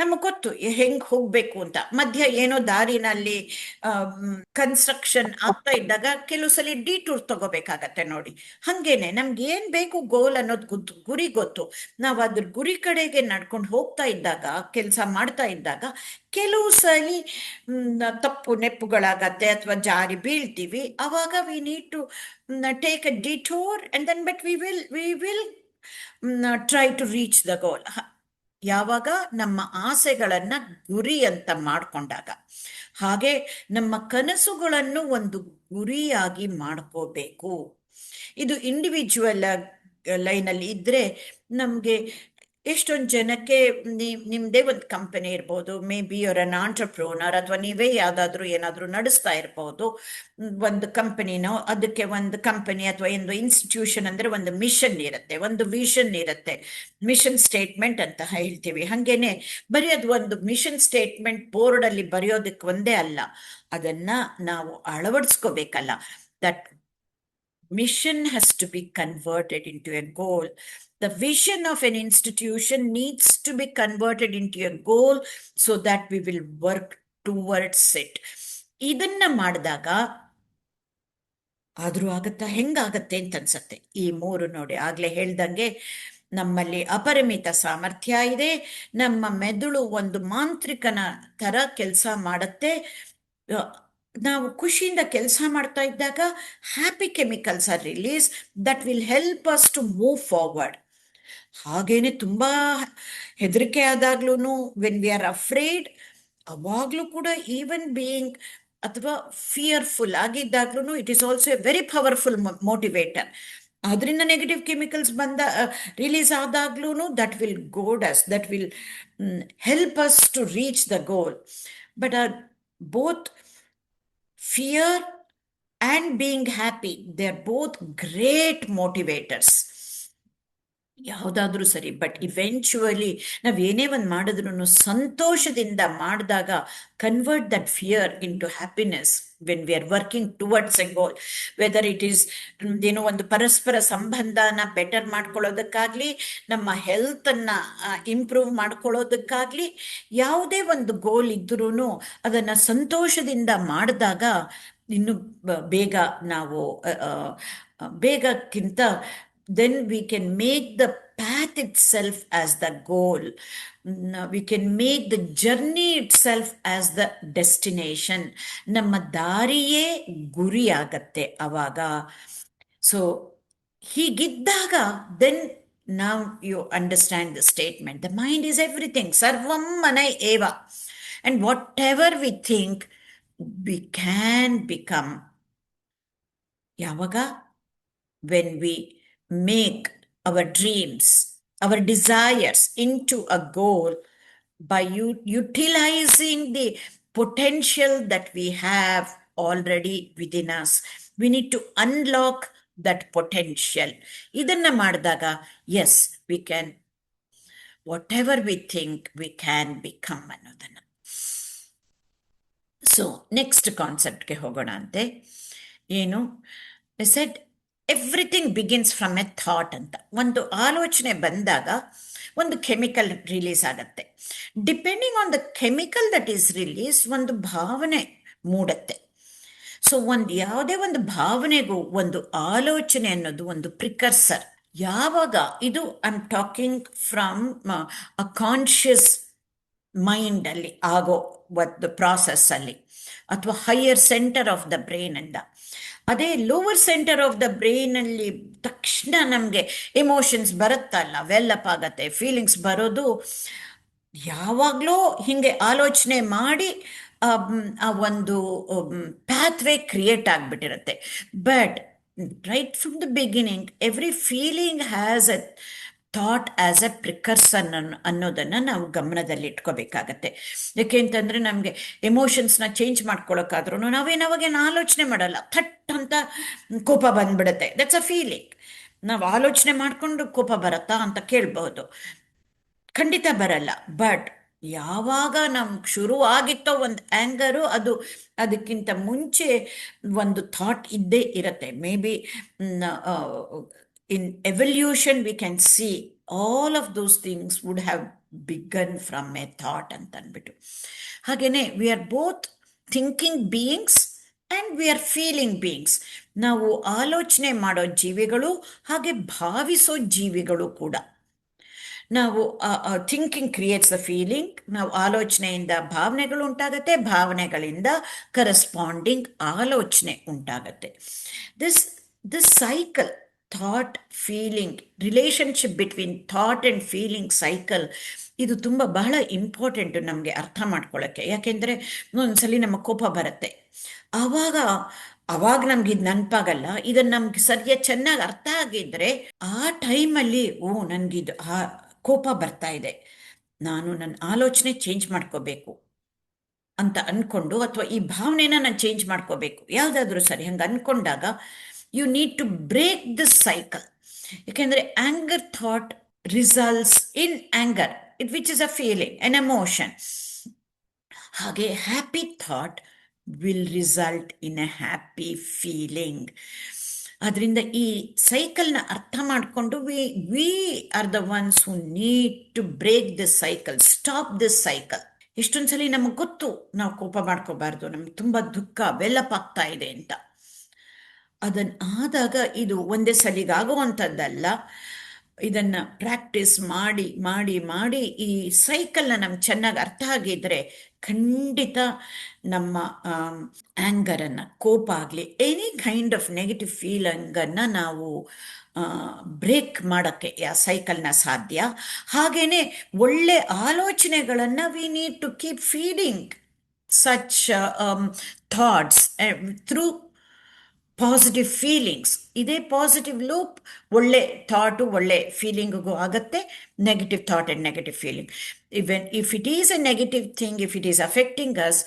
ನಮಗೆ ಗೊತ್ತು ಹೆಂಗ್ ಹೋಗ್ಬೇಕು ಅಂತ. ಮಧ್ಯ ಏನೋ ದಾರಿನಲ್ಲಿ ಕನ್ಸ್ಟ್ರಕ್ಷನ್ ಆಗ್ತಾ ಇದ್ದಾಗ ಕೆಲವು ಸಲ ಡಿಟೂರ್ ತಗೋಬೇಕಾಗತ್ತೆ ನೋಡಿ. ಹಂಗೇನೆ ನಮ್ಗೆ ಏನ್ ಬೇಕು ಗೋಲ್ ಅನ್ನೋದು ಗುರಿ ಗೊತ್ತು. ನಾವು ಅದ್ರ ಗುರಿ ಕಡೆಗೆ ನಡ್ಕೊಂಡು ಹೋಗ್ತಾ ಇದ್ದಾಗ, ಕೆಲಸ ಮಾಡ್ತಾ ಇದ್ದಾಗ ಕೆಲವು ಸಲಿ ತಪ್ಪು ನೆಪ್ಪುಗಳಾಗತ್ತೆ, ಅಥವಾ ಜಾರಿ ಬೀಳ್ತೀವಿ. ಅವಾಗ we need to take a detour and then but we will try to reach the goal. ಯಾವಾಗ ನಮ್ಮ ಆಸೆಗಳನ್ನ ಗುರಿ ಅಂತ ಮಾಡ್ಕೊಂಡಾಗ. ಹಾಗೆ ನಮ್ಮ ಕನಸುಗಳನ್ನು ಒಂದು ಗುರಿಯಾಗಿ ಮಾಡ್ಕೋಬೇಕು. ಇದು ಇಂಡಿವಿಜುವಲ್ ಲೈನಲ್ಲಿ ಇದ್ರೆ ನಮ್ಗೆ ಎಷ್ಟೊಂದು ಜನಕ್ಕೆ ನಿಮ್ಮದೇ ಒಂದು ಕಂಪನಿ ಇರ್ಬೋದು, ಮೇ ಬಿ ಯುವರ್ ಅನ್ ಆಂಟ್ರಪ್ರೋನರ್, ಅಥವಾ ನೀವೇ ಯಾವುದಾದ್ರೂ ಏನಾದರೂ ನಡೆಸ್ತಾ ಇರ್ಬೋದು ಒಂದು ಕಂಪನಿನೋ. ಅದಕ್ಕೆ ಒಂದು ಕಂಪನಿ ಅಥವಾ ಒಂದು ಇನ್ಸ್ಟಿಟ್ಯೂಷನ್ ಅಂದರೆ ಒಂದು ಮಿಷನ್ ಇರುತ್ತೆ, ಒಂದು ವಿಷನ್ ಇರುತ್ತೆ, ಮಿಷನ್ ಸ್ಟೇಟ್ಮೆಂಟ್ ಅಂತ ಹೇಳ್ತೀವಿ. ಹಾಗೇನೆ ಬರೀ ಅದು ಒಂದು ಮಿಷನ್ ಸ್ಟೇಟ್ಮೆಂಟ್ ಬೋರ್ಡಲ್ಲಿ ಬರೆಯೋದಕ್ಕೆ ಒಂದೇ ಅಲ್ಲ, ಅದನ್ನ ನಾವು ಅಳವಡಿಸ್ಕೋಬೇಕಲ್ಲ. That mission has to be converted into a goal. The vision of an institution needs to be converted into a goal so that we will work towards it. ಇದನ್ನ ಮಾಡಿದಾಗ ಆದ್ರೂ ಆಗತ್ತಾ, ಹೆಂಗಾಗತ್ತೆ ಅಂತ ಅನ್ಸತ್ತೆ. ಈ ಮೂರು ನೋಡಿ, ಆಗ್ಲೇ ಹೇಳ್ದಂಗೆ ನಮ್ಮಲ್ಲಿ ಅಪರಿಮಿತ ಸಾಮರ್ಥ್ಯ ಇದೆ. ನಮ್ಮ ಮೆದುಳು ಒಂದು ಮಾಂತ್ರಿಕನ ತರ ಕೆಲಸ ಮಾಡುತ್ತೆ. ನಾವು ಖುಷಿಯಿಂದ ಕೆಲಸ ಮಾಡ್ತಾ ಇದ್ದಾಗ happy chemicals are release that will help us to move forward. ಹಾಗೇನೆ ತುಂಬಾ ಹೆದರಿಕೆ ಆದಾಗ್ಲೂ, ವೆನ್ ವಿ ಆರ್ ಅಫ್ರೇಡ್, ಅವಾಗ್ಲೂ ಕೂಡ ಈವನ್ ಬೀಯಿಂಗ್ ಅಥವಾ ಫಿಯರ್ಫುಲ್ ಆಗಿದ್ದಾಗ್ಲೂ it is also a very powerful motivator. ಅದರಿಂದ ನೆಗೆಟಿವ್ ಕೆಮಿಕಲ್ಸ್ ರಿಲೀಸ್ ಆದಾಗ್ಲೂ that will goad us, that will help us to reach the goal. But both fear and being happy, they are both great motivators. ಯಾವುದಾದ್ರೂ ಸರಿ, but eventually ನಾವು ಏನೇ ಒಂದು ಮಾಡಿದ್ರು ಸಂತೋಷದಿಂದ ಮಾಡಿದಾಗ convert that fear into happiness when we are working towards a goal. Whether it is ಏನೋ ಒಂದು ಪರಸ್ಪರ ಸಂಬಂಧನ ಬೆಟರ್ ಮಾಡ್ಕೊಳ್ಳೋದಕ್ಕಾಗ್ಲಿ, ನಮ್ಮ ಹೆಲ್ತನ್ನು ಇಂಪ್ರೂವ್ ಮಾಡ್ಕೊಳ್ಳೋದಕ್ಕಾಗ್ಲಿ, ಯಾವುದೇ ಒಂದು ಗೋಲ್ ಇದ್ರೂ ಅದನ್ನು ಸಂತೋಷದಿಂದ ಮಾಡಿದಾಗ ಇನ್ನು ಬೇಗ ನಾವು ಬೇಗಕ್ಕಿಂತ then we can make the path itself as the goal. We can make the journey itself as the destination. ನಮ್ಮ ದಾರಿಯೇ ಗುರಿ ಆಗತ್ತೆ ಅವಾಗ. ಸೊ ಹೀಗಿದ್ದಾಗ then now you understand the statement. The mind is everything. Sarvam manai eva. And whatever we think, we can become. ಯಾವಾಗ? When we make our dreams, our desires into a goal by utilizing the potential that we have already within us. We need to unlock that potential. Idanna ಮಾಡಿದಾಗ yes, we can, whatever we think, we can become ಅನ್ನೋದನ್ನ. So next ಕಾನ್ಸೆಪ್ಟ್ಗೆ ಹೋಗೋಣ ಅಂತೆ. ಏನು? I said everything begins from a thought ಅಂತ. ಒಂದು ಆಲೋಚನೆ ಬಂದಾಗ ಒಂದು ಕೆಮಿಕಲ್ ರಿಲೀಸ್ ಆಗುತ್ತೆ. Depending on the chemical that is release, ಒಂದು ಭಾವನೆ ಮೂಡತ್ತೆ. ಸೊ ಯಾವುದೇ ಒಂದು ಭಾವನೆಗೂ ಒಂದು ಆಲೋಚನೆ ಅನ್ನೋದು ಒಂದು ಪ್ರಿಕರ್ಸರ್. ಯಾವಾಗ ಇದು I am talking from a conscious mind ಅಲ್ಲಿ ಆಗೋ ಒಂದು ಪ್ರಾಸೆಸ್ ಅಲ್ಲಿ, ಅಥವಾ higher centre of the brain ಇಂದ. ಅದೇ lower centre of the brain ಅಲ್ಲಿ ತಕ್ಷಣ ನಮಗೆ ಎಮೋಷನ್ಸ್ ಬರುತ್ತಲ್ಲ, ವೆಲ್ಲಪ್ ಆಗತ್ತೆ, ಫೀಲಿಂಗ್ಸ್ ಬರೋದು ಯಾವಾಗಲೂ ಹಿಂಗೆ ಆಲೋಚನೆ ಮಾಡಿ ಆ ಒಂದು ಪ್ಯಾತ್ವೇ ಕ್ರಿಯೇಟ್ ಆಗಿಬಿಟ್ಟಿರುತ್ತೆ. But right from the beginning every feeling has a thought as a precursor ಅನ್ನೋದನ್ನು ನಾವು ಗಮನದಲ್ಲಿ ಇಟ್ಕೋಬೇಕಾಗತ್ತೆ. ಯಾಕೆ ಅಂತಂದರೆ ನಮಗೆ ಎಮೋಷನ್ಸ್ನ ಚೇಂಜ್ ಮಾಡ್ಕೊಳಕ್ಕಾದ್ರೂ ನಾವೇನಾವಾಗೇನು ಆಲೋಚನೆ ಮಾಡಲ್ಲ, ಥಟ್ ಅಂತ ಕೋಪ ಬಂದ್ಬಿಡುತ್ತೆ. That's a feeling. ನಾವು ಆಲೋಚನೆ ಮಾಡಿಕೊಂಡು ಕೋಪ ಬರುತ್ತಾ ಅಂತ ಕೇಳಬಹುದು, ಖಂಡಿತ ಬರಲ್ಲ. ಬಟ್ ಯಾವಾಗ ನಮ್ಗೆ ಶುರು ಆಗಿತ್ತೋ ಒಂದು ಆ್ಯಂಗರು, ಅದಕ್ಕಿಂತ ಮುಂಚೆ ಒಂದು ಥಾಟ್ ಇದ್ದೇ ಇರುತ್ತೆ. May be in evolution we can see all of those things would have begun from a thought ಅಂತ ಅಂದ್ಬಿಟ್ಟು. ಹಾಗೇನೆ we are both thinking beings and we are feeling beings. ನಾವು ಆಲೋಚನೆ ಮಾಡೋ ಜೀವಿಗಳು, ಹಾಗೆ ಭಾವಿಸೋ ಜೀವಿಗಳು ಕೂಡ. ನಾವು ಥಿಂಕಿಂಗ್ ಕ್ರಿಯೇಟ್ಸ್ ದ ಫೀಲಿಂಗ್. ನಾವು ಆಲೋಚನೆಯಿಂದ ಭಾವನೆಗಳು ಉಂಟಾಗತ್ತೆ, ಭಾವನೆಗಳಿಂದ ಕರೆಸ್ಪಾಂಡಿಂಗ್ ಆಲೋಚನೆ ಉಂಟಾಗತ್ತೆ. This cycle, thought feeling relationship between thought and feeling cycle, ಇದು ತುಂಬ ಬಹಳ ಇಂಪಾರ್ಟೆಂಟು ನಮಗೆ ಅರ್ಥ ಮಾಡ್ಕೊಳ್ಳೋಕ್ಕೆ. ಯಾಕೆಂದರೆ ಒಂದ್ಸಲಿ ನಮ್ಮ ಕೋಪ ಬರುತ್ತೆ, ಆವಾಗ ನಮ್ಗೆ ಇದು ನೆನಪಾಗಲ್ಲ. ಇದನ್ನು ನಮ್ಗೆ ಸರಿಯಾಗಿ ಚೆನ್ನಾಗಿ ಅರ್ಥ ಆಗಿದ್ರೆ ಆ ಟೈಮಲ್ಲಿ ನನಗಿದು ಕೋಪ ಬರ್ತಾ ಇದೆ, ನಾನು ನನ್ನ ಆಲೋಚನೆ ಚೇಂಜ್ ಮಾಡ್ಕೋಬೇಕು ಅಂತ ಅನ್ಕೊಂಡು, ಅಥವಾ ಈ ಭಾವನೆನ ನಾನು ಚೇಂಜ್ ಮಾಡ್ಕೋಬೇಕು, ಯಾವುದಾದ್ರೂ ಸರಿ ಹಂಗೆ ಅನ್ಕೊಂಡಾಗ you need to break this cycle. ಯಾಕೆಂದರೆ anger thought results in anger, which is a feeling, an emotion. ಹಾಗೆ happy thought will result in a happy feeling. ಅದರಿಂದ ಈ ಸೈಕಲ್ನ ಅರ್ಥ ಮಾಡಿಕೊಂಡು we are the ones who need to break this cycle, stop this cycle. ಎಷ್ಟೊಂದ್ಸಲಿ ನಮಗೆ ಗೊತ್ತು ನಾವು ಕೋಪ ಮಾಡ್ಕೋಬಾರ್ದು, ನಮ್ಗೆ ತುಂಬ ದುಃಖ ವೆಲ್ಲಪ್ ಆಗ್ತಾ ಇದೆ ಅಂತ. ಅದನ್ನು ಆದಾಗ ಇದು ಒಂದೇ ಸಲಿಗಾಗುವಂಥದ್ದಲ್ಲ. ಇದನ್ನು ಪ್ರಾಕ್ಟೀಸ್ ಮಾಡಿ ಮಾಡಿ ಮಾಡಿ ಈ ಸೈಕಲ್ನ ನಮ್ಗೆ ಚೆನ್ನಾಗಿ ಅರ್ಥ ಆಗಿದ್ರೆ ಖಂಡಿತ ನಮ್ಮ ಆ್ಯಂಗರನ್ನು, ಕೋಪ ಆಗಲಿ, ಎನಿ ಕೈಂಡ್ ಆಫ್ ನೆಗೆಟಿವ್ ಫೀಲಿಂಗನ್ನು ನಾವು ಬ್ರೇಕ್ ಮಾಡೋಕ್ಕೆ ಆ ಸೈಕಲ್ನ ಸಾಧ್ಯ. ಹಾಗೇನೆ ಒಳ್ಳೆ ಆಲೋಚನೆಗಳನ್ನು we need to keep feeding such thoughts through positive feelings. ಇದೇ ಪಾಸಿಟಿವ್ ಲೂಪ್ ಒಳ್ಳೆ ಥಾಟು ಒಳ್ಳೆ ಫೀಲಿಂಗಿಗೂ ಆಗುತ್ತೆ, negative thought and negative feeling. Even if it is a negative thing, if it is affecting us,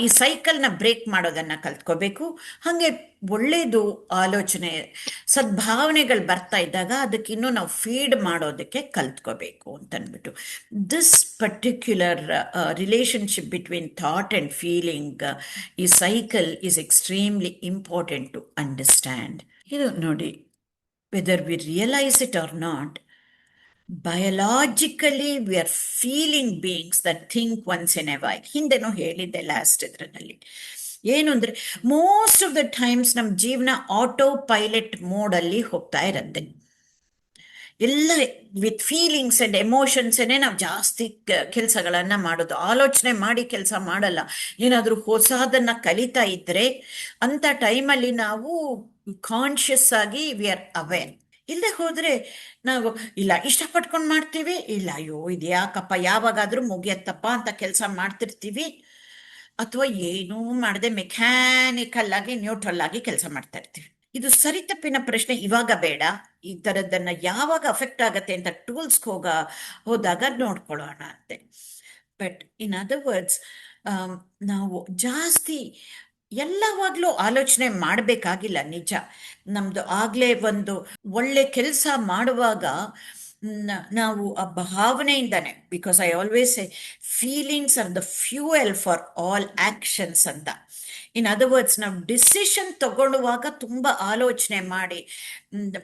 ಈ ಸೈಕಲ್ನ ಬ್ರೇಕ್ ಮಾಡೋದನ್ನು ಕಲ್ತ್ಕೋಬೇಕು. ಹಾಗೆ ಒಳ್ಳೆಯದು ಆಲೋಚನೆ ಸದ್ಭಾವನೆಗಳು ಬರ್ತಾ ಇದ್ದಾಗ ಅದಕ್ಕಿನ್ನೂ ನಾವು ಫೀಡ್ ಮಾಡೋದಕ್ಕೆ ಕಲ್ತ್ಕೋಬೇಕು ಅಂತಂದ್ಬಿಟ್ಟು. This particular relationship between thought and feeling, ಈ cycle is extremely important to understand. ಇದು ನೋಡಿ, whether we realise it or not, biologically we are feeling beings that think once in a while. ಹಿಂದೆನೂ ಹೇಳಿದ್ದೆ last ಇದರಲ್ಲಿ. ಏನು ಅಂದರೆ, most of the times ನಮ್ಮ ಜೀವನ ಆಟೋ ಪೈಲಟ್ ಮೋಡಲ್ಲಿ ಹೋಗ್ತಾ ಇರುತ್ತೆ. ಎಲ್ಲ ವಿತ್ ಫೀಲಿಂಗ್ಸ್ ಆ್ಯಂಡ್ ಎಮೋಷನ್ಸೇ ನಾವು ಜಾಸ್ತಿ ಕೆಲಸಗಳನ್ನು ಮಾಡೋದು, ಆಲೋಚನೆ ಮಾಡಿ ಕೆಲಸ ಮಾಡಲ್ಲ. ಏನಾದರೂ ಹೊಸದನ್ನು ಕಲಿತಾ ಇದ್ದರೆ ಅಂಥ ಟೈಮಲ್ಲಿ ನಾವು ಕಾನ್ಷಿಯಸ್ ಆಗಿ ವಿ ಆರ್ ಅವೇರ್. ಇಲ್ಲದೆ ಹೋದರೆ ನಾವು ಇಲ್ಲ ಇಷ್ಟಪಟ್ಕೊಂಡು ಮಾಡ್ತೀವಿ, ಇಲ್ಲ ಅಯ್ಯೋ ಇದು ಯಾಕಪ್ಪ ಯಾವಾಗಾದರೂ ಮುಗಿಯತ್ತಪ್ಪ ಅಂತ ಕೆಲಸ ಮಾಡ್ತಿರ್ತೀವಿ, ಅಥವಾ ಏನೂ ಮಾಡದೆ ಮೆಕ್ಯಾನಿಕಲ್ ಆಗಿ ನ್ಯೂಟ್ರಲ್ ಆಗಿ ಕೆಲಸ ಮಾಡ್ತಾ ಇರ್ತೀವಿ. ಇದು ಸರಿ ತಪ್ಪಿನ ಪ್ರಶ್ನೆ ಇವಾಗ ಬೇಡ, ಈ ಥರದ್ದನ್ನು ಯಾವಾಗ ಅಫೆಕ್ಟ್ ಆಗತ್ತೆ ಅಂತ ಟೂಲ್ಸ್ಗೆ ಹೋದಾಗ ನೋಡ್ಕೊಳ್ಳೋಣ ಅಂತೆ. ಬಟ್ ಇನ್ ಅದರ್ ವರ್ಡ್ಸ್, ನಾವು ಜಾಸ್ತಿ ಎಲ್ಲವಾಗಲೂ ಆಲೋಚನೆ ಮಾಡಬೇಕಾಗಿಲ್ಲ. ನಿಜ, ನಮ್ಮದು ಆಗಲೇ ಒಂದು ಒಳ್ಳೆ ಕೆಲಸ ಮಾಡುವಾಗ ನಾವು ಆ ಭಾವನೆಯಿಂದಾನೆ, because I always say feelings are the fuel for all actions ಅಂತ. ಇನ್ ಅದರ್ ವರ್ಡ್ಸ್, ನಾವು ಡಿಸಿಷನ್ ತಗೊಳ್ಳುವಾಗ ತುಂಬ ಆಲೋಚನೆ ಮಾಡಿ,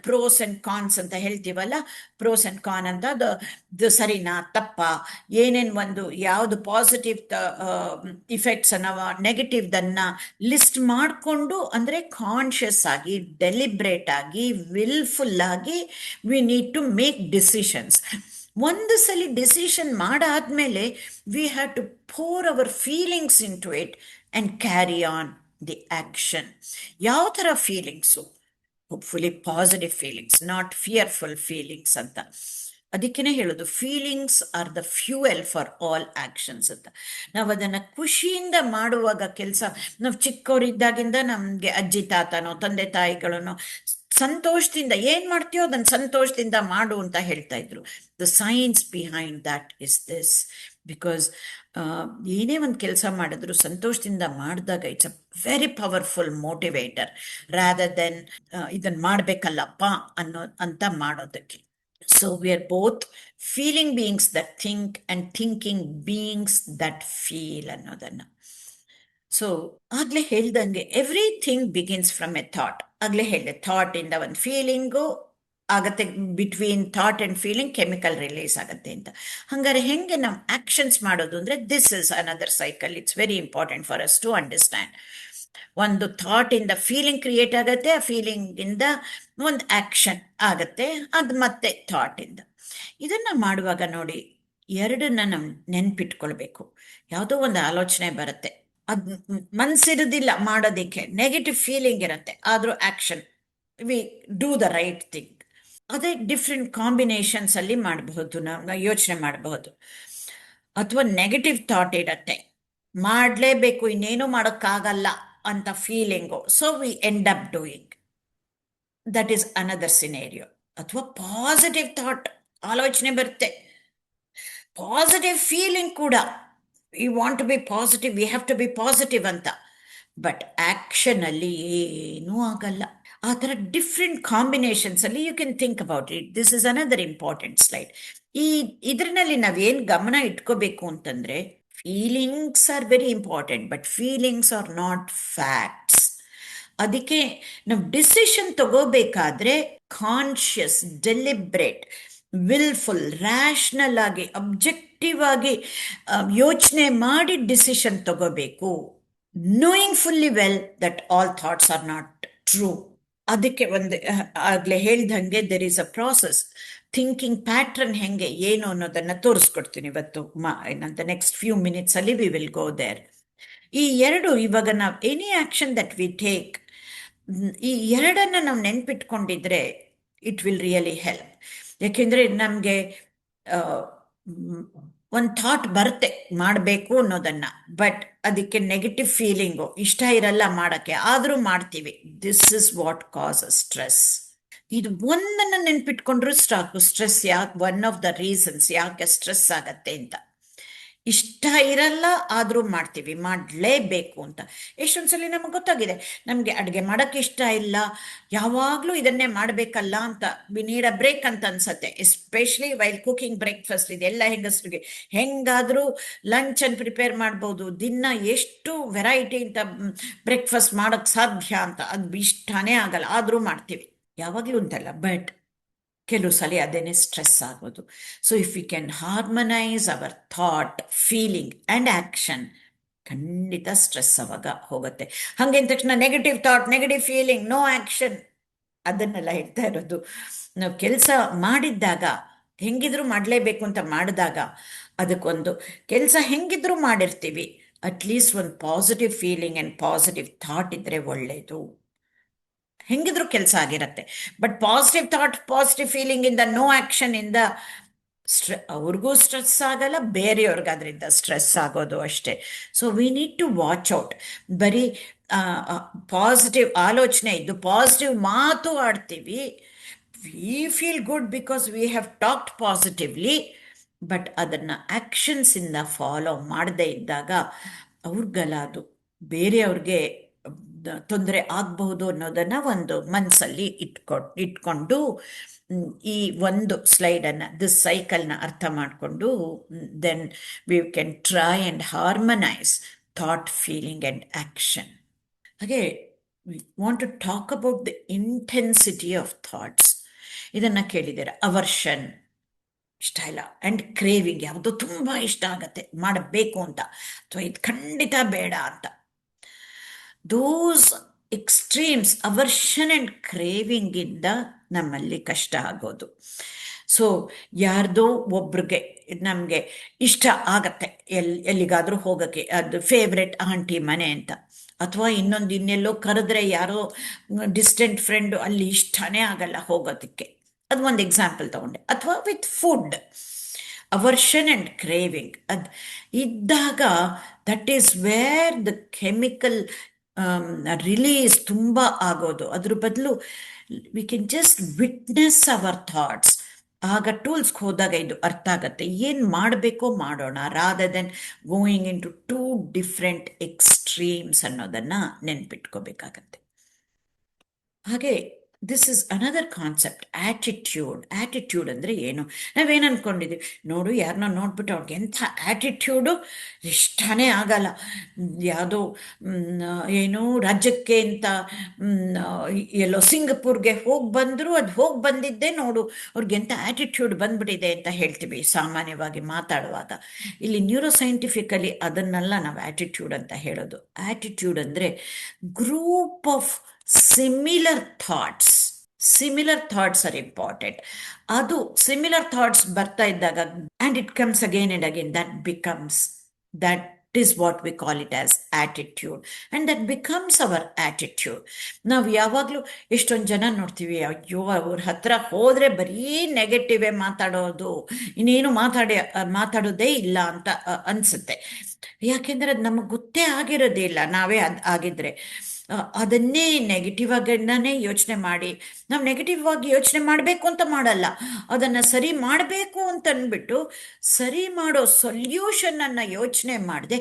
ಪ್ರೋಸ್ ಆ್ಯಂಡ್ ಕಾನ್ಸ್ ಅಂತ ಹೇಳ್ತೀವಲ್ಲ, ಪ್ರೋಸ್ ಆ್ಯಂಡ್ ಕಾನ್ ಅಂತ, ಅದು ಸರಿನಾ ತಪ್ಪ, ಏನೇನು ಒಂದು ಯಾವುದು ಪಾಸಿಟಿವ್ ಇಫೆಕ್ಟ್ಸ್ ಅನ್ನೋ ನೆಗೆಟಿವ್ದನ್ನು ಲಿಸ್ಟ್ ಮಾಡಿಕೊಂಡು, ಅಂದರೆ ಕಾನ್ಷಿಯಸ್ ಆಗಿ ಡೆಲಿಬ್ರೇಟ್ ಆಗಿ ವಿಲ್ಫುಲ್ ಆಗಿ we need to make decisions. ಒಂದು ಸಲ ಡಿಸಿಷನ್ ಮಾಡಾದ್ಮೇಲೆ we have to pour our feelings into it and carry on the action. ಯಾವ ಥರ feelings? Hopefully positive feelings, not fearful feelings ಅಂತ. ಅದಕ್ಕೇ ಹೇಳೋದು feelings are the fuel for all actions ಅಂತ. ನಾವು ಅದನ್ನು ಖುಷಿಯಿಂದ ಮಾಡುವಾಗ ಕೆಲಸ, ನಾವು ಚಿಕ್ಕವರಿದ್ದಾಗಿಂದ ನಮಗೆ ಅಜ್ಜಿ ತಾತನೋ ತಂದೆ ತಾಯಿಗಳನ್ನೋ ಸಂತೋಷದಿಂದ ಏನು ಮಾಡ್ತೀಯೋ ಅದನ್ನು ಸಂತೋಷದಿಂದ ಮಾಡು ಅಂತ ಹೇಳ್ತಾ ಇದ್ರು. The science behind that is this. Because ಏನೇ ಒಂದು ಕೆಲಸ ಮಾಡಿದ್ರು ಸಂತೋಷದಿಂದ ಮಾಡಿದಾಗ it's a very powerful motivator, rather then ಇದನ್ನು ಮಾಡಬೇಕಲ್ಲಪ್ಪ ಅಂತ ಮಾಡೋದಕ್ಕೆ. So we are both feeling beings that think and thinking beings that feel ಅನ್ನೋದನ್ನು. ಸೊ ಆಗಲೇ ಹೇಳ್ದಂಗೆ everything begins from a thought. ಆಗಲೇ ಹೇಳಿದೆ, ಥಾಟಿಂದ ಒಂದು ಫೀಲಿಂಗು ಆಗತ್ತೆ, between thought and feeling chemical release ಆಗುತ್ತೆ ಅಂತ. ಹಾಗಾದ್ರೆ ಹೆಂಗೆ ನಾವು ಆ್ಯಕ್ಷನ್ಸ್ ಮಾಡೋದು ಅಂದರೆ, this is another cycle. It's very important for us to understand. ಒಂದು ಥಾಟಿಂದ ಫೀಲಿಂಗ್ ಕ್ರಿಯೇಟ್ ಆಗುತ್ತೆ, ಆ ಫೀಲಿಂಗಿಂದ ಒಂದು ಆ್ಯಕ್ಷನ್ ಆಗುತ್ತೆ, ಅದು ಮತ್ತೆ ಥಾಟಿಂದ. ಇದನ್ನು ಮಾಡುವಾಗ ನೋಡಿ, ಎರಡನ್ನ ನಾವು ನೆನ್ಪಿಟ್ಕೊಳ್ಬೇಕು. ಯಾವುದೋ ಒಂದು ಆಲೋಚನೆ ಬರುತ್ತೆ, ಅದು ಮನಸ್ಸಿರೋದಿಲ್ಲ ಮಾಡೋದಕ್ಕೆ, ನೆಗೆಟಿವ್ ಫೀಲಿಂಗ್ ಇರುತ್ತೆ, ಆದರೂ action, we do the right thing. ಅದೇ ಡಿಫ್ರೆಂಟ್ ಕಾಂಬಿನೇಷನ್ಸ್ ಅಲ್ಲಿ ಮಾಡಬಹುದು, ನಾವು ಯೋಚನೆ ಮಾಡಬಹುದು. ಅಥವಾ ನೆಗೆಟಿವ್ ಥಾಟ್ ಇರುತ್ತೆ, ಮಾಡಲೇಬೇಕು, ಇನ್ನೇನು ಮಾಡೋಕ್ಕಾಗಲ್ಲ ಅಂತ feeling, so we end up doing. That is another scenario. ಅಥವಾ ಪಾಸಿಟಿವ್ ಥಾಟ್, ಆಲೋಚನೆ ಬರುತ್ತೆ. ಪಾಸಿಟಿವ್ ಫೀಲಿಂಗ್ ಕೂಡ, we want to be positive, we have to be positive ಅಂತ. ಬಟ್ ಆಕ್ಷನ್ ಅಲ್ಲಿ ಏನೂ ಆಗಲ್ಲ. ಆ ಥರ ಡಿಫ್ರೆಂಟ್ ಕಾಂಬಿನೇಷನ್ಸ್ ಅಲ್ಲಿ you can think about it. This is another important slide. ಇದರಲ್ಲಿ ನಾವೇನ್ ಗಮನ ಇಟ್ಕೋಬೇಕು ಅಂತಂದ್ರೆ, feelings are very important, but feelings are not facts. ಅದಕ್ಕೆ ನಾವು ಡಿಸಿಷನ್ ತಗೋಬೇಕಾದ್ರೆ ಕಾನ್ಷಿಯಸ್, ಡೆಲಿಬ್ರೇಟ್, ವಿಲ್ಫುಲ್, ರ್ಯಾಷನಲ್ ಆಗಿ, ಅಬ್ಜೆಕ್ಟಿವ್ ಆಗಿ ಯೋಚನೆ ಮಾಡಿ ಡಿಸಿಷನ್ ತಗೋಬೇಕು, knowing fully well that all thoughts are not true. ಅದಕ್ಕೆ ಒಂದು ಆಗ್ಲೇ ಹೇಳ್ದಂಗೆ there is a process. Thinking pattern ಹೆಂಗೆ ಏನು ಅನ್ನೋದನ್ನ ತೋರಿಸ್ಕೊಡ್ತೀನಿ ಇವತ್ತು. ಇನ್ನಂತ ನೆಕ್ಸ್ಟ್ ಫ್ಯೂ ಮಿನಿಟ್ಸ್ ಅಲ್ಲಿ ವಿ ವಿಲ್ ಗೋ ದೇರ್. ಈ ಎರಡು, ಇವಾಗ ನಾವು any action that we take, ಈ ಎರಡನ್ನ ನಾವು ನೆನ್ಪಿಟ್ಕೊಂಡಿದ್ರೆ ಇಟ್ ವಿಲ್ ರಿಯಲಿ ಹೆಲ್ಪ್. ಯಾಕೆಂದ್ರೆ ನಮಗೆ ಒಂದು ಥಾಟ್ ಬರುತ್ತೆ ಮಾಡಬೇಕು ಅನ್ನೋದನ್ನ, ಬಟ್ ಅದಕ್ಕೆ ನೆಗೆಟಿವ್ ಫೀಲಿಂಗು, ಇಷ್ಟ ಇರಲ್ಲ ಮಾಡಕ್ಕೆ, ಆದರೂ ಮಾಡ್ತೀವಿ. This is what cause stress. ಇದು ಒಂದನ್ನ ನೆನ್ಪಿಟ್ಕೊಂಡ್ರು ಸಾಕು. ಸ್ಟ್ರೆಸ್ ಯಾಕೆ, ಒನ್ ಆಫ್ ದ ರೀಸನ್ಸ್ ಯಾಕೆ ಸ್ಟ್ರೆಸ್ ಆಗತ್ತೆ ಅಂತ. ಇಷ್ಟ ಇರಲ್ಲ ಆದರೂ ಮಾಡ್ತೀವಿ, ಮಾಡಲೇಬೇಕು ಅಂತ. ಎಷ್ಟೊಂದ್ಸಲಿ ನಮಗೆ ಗೊತ್ತಾಗಿದೆ, ನಮಗೆ ಅಡುಗೆ ಮಾಡೋಕ್ಕೆ ಇಷ್ಟ ಇಲ್ಲ, ಯಾವಾಗಲೂ ಇದನ್ನೇ ಮಾಡಬೇಕಲ್ಲ ಅಂತ, ವಿ ನೀಡ್ ಅ ಬ್ರೇಕ್ ಅಂತ ಅನ್ಸತ್ತೆ. Especially while cooking breakfast. ಇದೆಲ್ಲ ಹೆಂಗಸರಿಗೆ ಹೆಂಗಾದರೂ ಲಂಚನ್ನು ಪ್ರಿಪೇರ್ ಮಾಡ್ಬೋದು, ದಿನ ಎಷ್ಟು ವೆರೈಟಿ ಅಂತ ಬ್ರೇಕ್ಫಾಸ್ಟ್ ಮಾಡೋಕ್ಕೆ ಸಾಧ್ಯ ಅಂತ. ಅದು ಇಷ್ಟನೇ ಆಗಲ್ಲ, ಆದರೂ ಮಾಡ್ತೀವಿ. ಯಾವಾಗಲೂ ಅಂತಲ್ಲ, ಬಟ್ ಕೆಲವು ಸಲ ಅದೇನೆ ಸ್ಟ್ರೆಸ್ ಆಗೋದು. So if you can harmonise our thought, feeling and action, ಖಂಡಿತ ಸ್ಟ್ರೆಸ್ ಅವಾಗ ಹೋಗುತ್ತೆ. ಹಾಗೆ ತಕ್ಷಣ negative thought, negative feeling, no action, ಅದನ್ನೆಲ್ಲ ಹೇಳ್ತಾ ಇರೋದು. ನಾವು ಕೆಲಸ ಮಾಡಿದ್ದಾಗ, ಹೆಂಗಿದ್ರು ಮಾಡಲೇಬೇಕು ಅಂತ ಮಾಡಿದಾಗ, ಅದಕ್ಕೊಂದು ಕೆಲಸ ಹೆಂಗಿದ್ರು ಮಾಡಿರ್ತೀವಿ, ಅಟ್ಲೀಸ್ಟ್ ಒಂದು positive feeling and positive thought ಇದ್ದರೆ ಒಳ್ಳೆಯದು. ಹೆಂಗಿದ್ರು ಕೆಲಸ ಆಗಿರತ್ತೆ. But positive thought, positive feeling ಇಂದ, ನೋ ಆಕ್ಷನ್ ಇಂದ ಅವ್ರಿಗೂ ಸ್ಟ್ರೆಸ್ ಆಗಲ್ಲ, ಬೇರೆಯವ್ರಿಗೆ ಅದರಿಂದ ಸ್ಟ್ರೆಸ್ ಆಗೋದು ಅಷ್ಟೇ. So we need to watch out. ಬರೀ ಪಾಸಿಟಿವ್ ಆಲೋಚನೆ ಇದ್ದು ಪಾಸಿಟಿವ್ ಮಾತು ಆಡ್ತೀವಿ, we feel good because we have talked positively, but ಅದನ್ನು ಆ್ಯಕ್ಷನ್ಸಿಂದ ಫಾಲೋ ಮಾಡದೇ ಇದ್ದಾಗ ಅವ್ರಿಗಲ್ಲ, ಬೇರೆಯವ್ರಿಗೆ ತೊಂದರೆ ಆಗಬಹುದು ಅನ್ನೋದನ್ನ ಒಂದು ಮನಸ್ಸಲ್ಲಿ ಇಟ್ಕೊಂಡು ಈ ಒಂದು ಸ್ಲೈಡನ್ನು, ದಿಸ್ ಸೈಕಲ್ನ ಅರ್ಥ ಮಾಡಿಕೊಂಡು, then we can try and harmonise thought, feeling and action. ಹಾಗೆ we want to talk about the intensity of thoughts. ಇದನ್ನು ಕೇಳಿದ್ದೀರ, ಅವರ್ಷನ್, ಇಷ್ಟ ಇಲ್ಲ, ಆ್ಯಂಡ್ ಕ್ರೇವಿಂಗ್, ಯಾವುದೋ ತುಂಬ ಇಷ್ಟ ಆಗತ್ತೆ ಮಾಡಬೇಕು ಅಂತ, ಅಥವಾ ಇದು ಖಂಡಿತ ಬೇಡ ಅಂತ. ದೋಸ್ ಎಕ್ಸ್ಟ್ರೀಮ್ಸ್, ಅವರ್ಷನ್ ಆ್ಯಂಡ್ ಕ್ರೇವಿಂಗಿಂದ ನಮ್ಮಲ್ಲಿ ಕಷ್ಟ ಆಗೋದು. ಸೊ ಯಾರ್ದೋ ಒಬ್ರಿಗೆ ನಮಗೆ ಇಷ್ಟ ಆಗತ್ತೆ ಎಲ್ಲಿಗಾದರೂ ಹೋಗೋಕ್ಕೆ, ಅದು ಫೇವ್ರೆಟ್ ಆಂಟಿ ಮನೆ ಅಂತ, ಅಥವಾ ಇನ್ನೆಲ್ಲೋ ಕರೆದ್ರೆ ಯಾರೋ ಡಿಸ್ಟೆಂಟ್ ಫ್ರೆಂಡು, ಅಲ್ಲಿ ಇಷ್ಟನೇ ಆಗಲ್ಲ ಹೋಗೋದಕ್ಕೆ. ಅದು ಒಂದು ಎಕ್ಸಾಂಪಲ್ ತಗೊಂಡೆ. ಅಥವಾ with food, aversion and craving ಅದು ಇದ್ದಾಗ, that is where the chemical release ತುಂಬ ಆಗೋದು. ಅದ್ರ ಬದಲು we can just witness our thoughts. ಆಗ ಟೂಲ್ಸ್ಗೆ ಹೋದಾಗ ಇದು ಅರ್ಥ ಆಗತ್ತೆ, ಏನು ಮಾಡಬೇಕೋ ಮಾಡೋಣ, rather than going into two different extremes ಅನ್ನೋದನ್ನು ನೆನ್ಪಿಟ್ಕೋಬೇಕಾಗತ್ತೆ. ಹಾಗೆ this is another concept, attitude. Attitude ಅಂದರೆ ಏನು? ನಾವೇನು ಅಂದ್ಕೊಂಡಿದ್ದೀವಿ, ನೋಡು ಯಾರನ್ನ ನೋಡ್ಬಿಟ್ಟು ಅವ್ರಿಗೆ ಎಂಥ ಆ್ಯಟಿಟ್ಯೂಡು, ಇಷ್ಟನೇ ಆಗಲ್ಲ, ಯಾವುದೋ ಏನು ರಾಜ್ಯಕ್ಕೆ ಅಂತ ಎಲ್ಲೋ ಸಿಂಗಪೂರ್ಗೆ ಹೋಗಿ ಬಂದರು, ಅದು ಹೋಗಿ ಬಂದಿದ್ದೆ ನೋಡು, ಅವ್ರಿಗೆ ಎಂಥ ಆ್ಯಟಿಟ್ಯೂಡ್ ಬಂದ್ಬಿಟ್ಟಿದೆ ಅಂತ ಹೇಳ್ತೀವಿ ಸಾಮಾನ್ಯವಾಗಿ ಮಾತಾಡುವಾಗ. ಇಲ್ಲಿ ನ್ಯೂರೋಸೈಂಟಿಫಿಕಲಿ ಅದನ್ನೆಲ್ಲ ನಾವು ಆ್ಯಟಿಟ್ಯೂಡ್ ಅಂತ ಹೇಳೋದು. ಆ್ಯಟಿಟ್ಯೂಡ್ ಅಂದರೆ group of similar thoughts. Similar thoughts are important. ಅದು ಸಿಮಿಲರ್ ಥಾಟ್ಸ್ ಬರ್ತಾ ಇದ್ದಾಗ, and it comes again and again, that is what we call it as attitude, and that becomes our attitude. ನಾವು ಯಾವಾಗಲೂ ಎಷ್ಟೊಂದು ಜನ ನೋಡ್ತೀವಿ, ಅಯ್ಯೋ ಅವ್ರ ಹತ್ರ ಹೋದರೆ ಬರೀ ನೆಗೆಟಿವೇ ಮಾತಾಡೋದು, ಇನ್ನೇನು ಮಾತಾಡೋದೇ ಇಲ್ಲ ಅಂತ ಅನಿಸುತ್ತೆ. ಯಾಕೆಂದರೆ ಅದು ನಮಗೆ ಗೊತ್ತೇ ಆಗಿರೋದೇ ಇಲ್ಲ, ನಾವೇ ಆಗಿದ್ರೆ. ಅದನ್ನೇ ನೆಗೆಟಿವ್ ಆಗನೇ ಯೋಚನೆ ಮಾಡಿ, ನಾವು ನೆಗೆಟಿವ್ ಆಗಿ ಯೋಚನೆ ಮಾಡಬೇಕು ಅಂತ ಮಾಡಲ್ಲ, ಅದನ್ನು ಸರಿ ಮಾಡಬೇಕು ಅಂತ ಅಂದ್ಬಿಟ್ಟು ಸರಿ ಮಾಡೋ ಸೊಲ್ಯೂಷನನ್ನು ಯೋಚನೆ ಮಾಡದೆ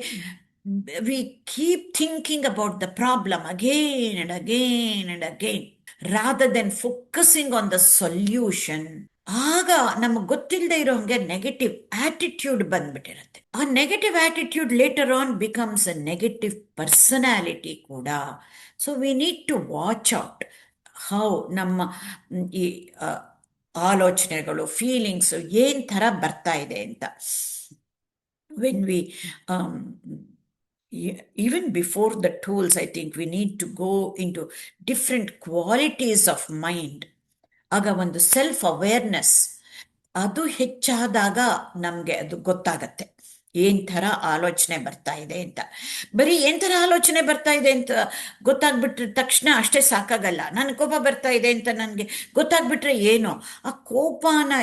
we keep thinking about the problem again and again and again rather than focusing on the solution. ಆಗ ನಮಗೆ ಗೊತ್ತಿಲ್ಲದೆ ಇರೋ ಹಂಗೆ ನೆಗೆಟಿವ್ ಆಟಿಟ್ಯೂಡ್ ಬಂದ್ಬಿಟ್ಟಿರುತ್ತೆ. ಆ negative attitude later on becomes a negative personality ಕೂಡ. So we need to watch out how ನಮ್ಮ ಈ ಆಲೋಚನೆಗಳು, ಫೀಲಿಂಗ್ಸು ಏನು ಥರ ಬರ್ತಾ ಇದೆ ಅಂತ. When we even before the tools, I think we need to go into different qualities of mind. ಆಗ ಒಂದು ಸೆಲ್ಫ್ ಅವೇರ್ನೆಸ್ ಅದು ಹೆಚ್ಚಾದಾಗ ನಮಗೆ ಅದು ಗೊತ್ತಾಗತ್ತೆ ಏನು ಥರ ಆಲೋಚನೆ ಬರ್ತಾ ಇದೆ ಅಂತ. ಬರೀ ಏನು ಥರ ಆಲೋಚನೆ ಬರ್ತಾ ಇದೆ ಅಂತ ಗೊತ್ತಾಗ್ಬಿಟ್ರೆ ತಕ್ಷಣ ಅಷ್ಟೇ ಸಾಕಾಗಲ್ಲ. ನನಗೆ ಕೋಪ ಬರ್ತಾ ಇದೆ ಅಂತ ನನಗೆ ಗೊತ್ತಾಗ್ಬಿಟ್ರೆ ಏನೋ, ಆ ಕೋಪನ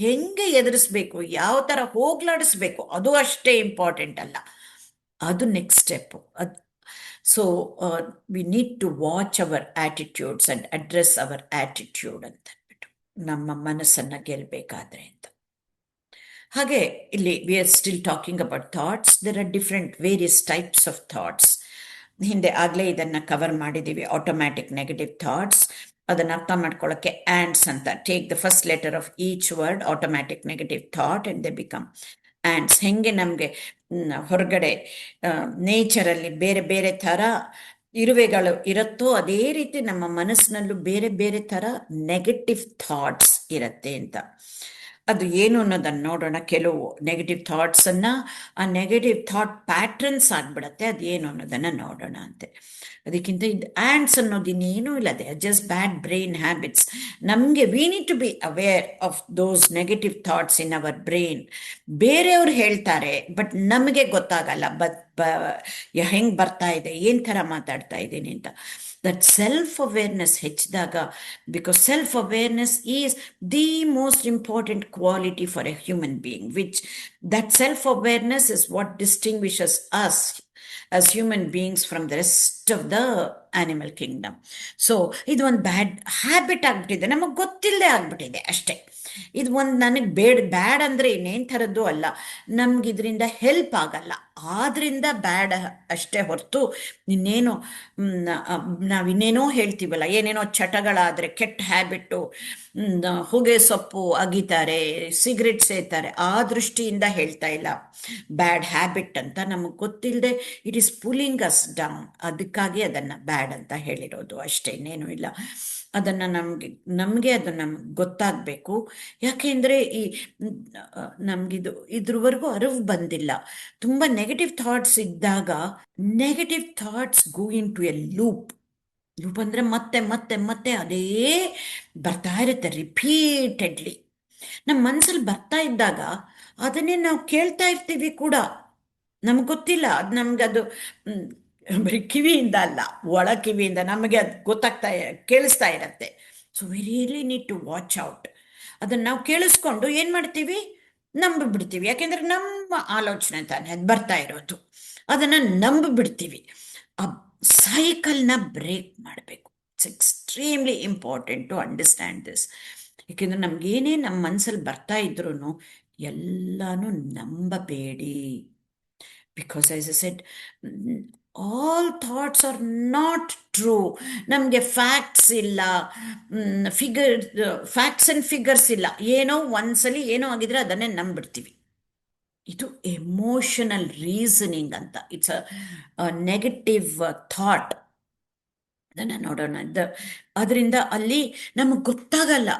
ಹೆಂಗೆ ಎದುರಿಸ್ಬೇಕು, ಯಾವ ಥರ ಹೋಗ್ಲಾಡಿಸ್ಬೇಕು, ಅದು ಅಷ್ಟೇ ಇಂಪಾರ್ಟೆಂಟ್ ಅಲ್ಲ, ಅದು next step. So we need to watch our attitudes and address our attitude ಅಂತ ಅಂದ್ಬಿಟ್ಟು, ನಮ್ಮ ಮನಸ್ಸನ್ನು ಗೆಲ್ಲಬೇಕಾದ್ರೆ ಅಂತ. ಹಾಗೆ ಇಲ್ಲಿ we are still talking about thoughts. There are different various types of thoughts. ಹಿಂದೆ ಆಗಲೇ ಇದನ್ನು ಕವರ್ ಮಾಡಿದ್ದೀವಿ, ಆಟೋಮ್ಯಾಟಿಕ್ ನೆಗೆಟಿವ್ ಥಾಟ್ಸ್. ಅದನ್ನು ಅರ್ಥ ಮಾಡ್ಕೊಳ್ಳೋಕ್ಕೆ ಆ್ಯಂಡ್ಸ್ ಅಂತ, take the first letter of each word, automatic negative thought and they become ants. ಹೆಂಗೆ ನಮಗೆ ಹೊರಗಡೆ ನೇಚರಲ್ಲಿ ಬೇರೆ ಬೇರೆ ಥರ ಇರುವೆಗಳು ಇರುತ್ತೋ ಅದೇ ರೀತಿ ನಮ್ಮ ಮನಸ್ಸಿನಲ್ಲೂ ಬೇರೆ ಬೇರೆ ಥರ ನೆಗೆಟಿವ್ ಥಾಟ್ಸ್ ಇರುತ್ತೆ ಅಂತ. ಅದು ಏನು ಅನ್ನೋದನ್ನು ನೋಡೋಣ. ಕೆಲವು ನೆಗೆಟಿವ್ ಥಾಟ್ಸನ್ನು, ಆ ನೆಗೆಟಿವ್ ಥಾಟ್ ಪ್ಯಾಟ್ರನ್ಸ್ ಆಗಿಬಿಡತ್ತೆ, ಅದು ಏನು ಅನ್ನೋದನ್ನು ನೋಡೋಣ ಅಂತೆ. ಅದಕ್ಕಿಂತ ಇದು ಆ್ಯಂಡ್ಸ್ ಅನ್ನೋದು ಇನ್ನೇನೂ ಇಲ್ಲ, they are just bad brain habits. ನಮಗೆ we need to be aware of those negative thoughts in our brain. ಬೇರೆಯವ್ರು ಹೇಳ್ತಾರೆ, ಬಟ್ ನಮಗೆ ಗೊತ್ತಾಗಲ್ಲ ಹೆಂಗೆ ಬರ್ತಾ ಇದೆ, ಏನು ಥರ ಮಾತಾಡ್ತಾ ಇದ್ದೀನಿ ಅಂತ. ದಟ್ ಸೆಲ್ಫ್ ಅವೇರ್ನೆಸ್ ಹೆಚ್ಚಿದಾಗ, because self awareness is the most important quality for a human being, which that self awareness is what distinguishes us as human beings from the rest of the animal kingdom. So ಇದು ಒಂದು bad habit ಆಗಿಬಿಟ್ಟಿದೆ, ನಮಗೆ ಗೊತ್ತಿಲ್ಲದೆ ಆಗ್ಬಿಟ್ಟಿದೆ ಅಷ್ಟೇ. ಇದು ಒಂದು ನನಗೆ ಬ್ಯಾಡ್ ಅಂದರೆ ಇನ್ನೇನು ಥರದ್ದು ಅಲ್ಲ, ನಮ್ಗೆ ಇದರಿಂದ ಹೆಲ್ಪ್ ಆಗಲ್ಲ, ಆದ್ರಿಂದ ಬ್ಯಾಡ್ ಅಷ್ಟೇ ಹೊರತು ಇನ್ನೇನು ನಾವಿನ್ನೇನೋ ಹೇಳ್ತೀವಲ್ಲ, ಏನೇನೋ ಚಟಗಳಾದರೆ, ಕೆಟ್ಟ ಹ್ಯಾಬಿಟ್ಟು, ಹೊಗೆ ಸೊಪ್ಪು ಅಗಿತಾರೆ, ಸಿಗರೆಟ್ ಸೇತಾರೆ, ಆ ದೃಷ್ಟಿಯಿಂದ ಹೇಳ್ತಾ ಇಲ್ಲ. ಬ್ಯಾಡ್ ಹ್ಯಾಬಿಟ್ ಅಂತ ನಮಗೆ ಗೊತ್ತಿಲ್ಲದೆ it is pulling us down, ಅದಕ್ಕಾಗಿ ಅದನ್ನು ಬ್ಯಾಡ್ ಅಂತ ಹೇಳಿರೋದು ಅಷ್ಟೇ, ಇನ್ನೇನು ಇಲ್ಲ. ಅದನ್ನು ನಮಗೆ ಅದು ನಮ್ಗೆ ಗೊತ್ತಾಗಬೇಕು. ಯಾಕೆಂದರೆ ಇದ್ರವರೆಗೂ ಅರಿವು ಬಂದಿಲ್ಲ. ತುಂಬ ನೆಗೆಟಿವ್ ಥಾಟ್ಸ್ ಇದ್ದಾಗ negative thoughts go into a loop ಅಂದರೆ ಮತ್ತೆ ಮತ್ತೆ ಮತ್ತೆ ಅದೇ ಬರ್ತಾ ಇರುತ್ತೆ ರಿಪೀಟೆಡ್ಲಿ. ನಮ್ಮ ಮನಸ್ಸಲ್ಲಿ ಬರ್ತಾ ಇದ್ದಾಗ ಅದನ್ನೇ ನಾವು ಕೇಳ್ತಾ ಇರ್ತೀವಿ ಕೂಡ, ನಮ್ಗೆ ಗೊತ್ತಿಲ್ಲ. ಅದು ನಮ್ಗೆ ಅದು ಬರೀ ಕಿವಿಯಿಂದ ಅಲ್ಲ, ಒಳ ಕಿವಿಯಿಂದ ನಮಗೆ ಅದು ಕೇಳಿಸ್ತಾ ಇರತ್ತೆ. So we really need to watch out. ಅದನ್ನು ನಾವು ಕೇಳಿಸ್ಕೊಂಡು ಏನು ಮಾಡ್ತೀವಿ, ನಂಬಿಬಿಡ್ತೀವಿ. ಯಾಕೆಂದರೆ ನಮ್ಮ ಆಲೋಚನೆ ತಾನೇ ಅದು ಬರ್ತಾ ಇರೋದು, ಅದನ್ನು ನಂಬಿಬಿಡ್ತೀವಿ. ಆ ಸೈಕಲ್ನ ಬ್ರೇಕ್ ಮಾಡಬೇಕು. It's extremely important to understand this. ಯಾಕೆಂದರೆ ನಮಗೇನೇ ನಮ್ಮ ಮನಸ್ಸಲ್ಲಿ ಬರ್ತಾ ಇದ್ರೂ ಎಲ್ಲನೂ ನಂಬಬೇಡಿ. Because as I said, all thoughts are not true. ನಮಗೆ ಫ್ಯಾಕ್ಟ್ಸ್ ಇಲ್ಲ, ಫ್ಯಾಕ್ಟ್ಸ್ ಆ್ಯಂಡ್ ಫಿಗರ್ಸ್ ಇಲ್ಲ. ಏನೋ ಒಂದ್ಸಲಿ ಏನೋ ಆಗಿದ್ರೆ ಅದನ್ನೇ ನಂಬಿಡ್ತೀವಿ. ಇದು ಎಮೋಷನಲ್ ರೀಸನಿಂಗ್ ಅಂತ. It's a negative thought. ಅದನ್ನು ನೋಡೋಣ. ಅದರಿಂದ ಅಲ್ಲಿ ನಮಗೆ ಗೊತ್ತಾಗಲ್ಲ,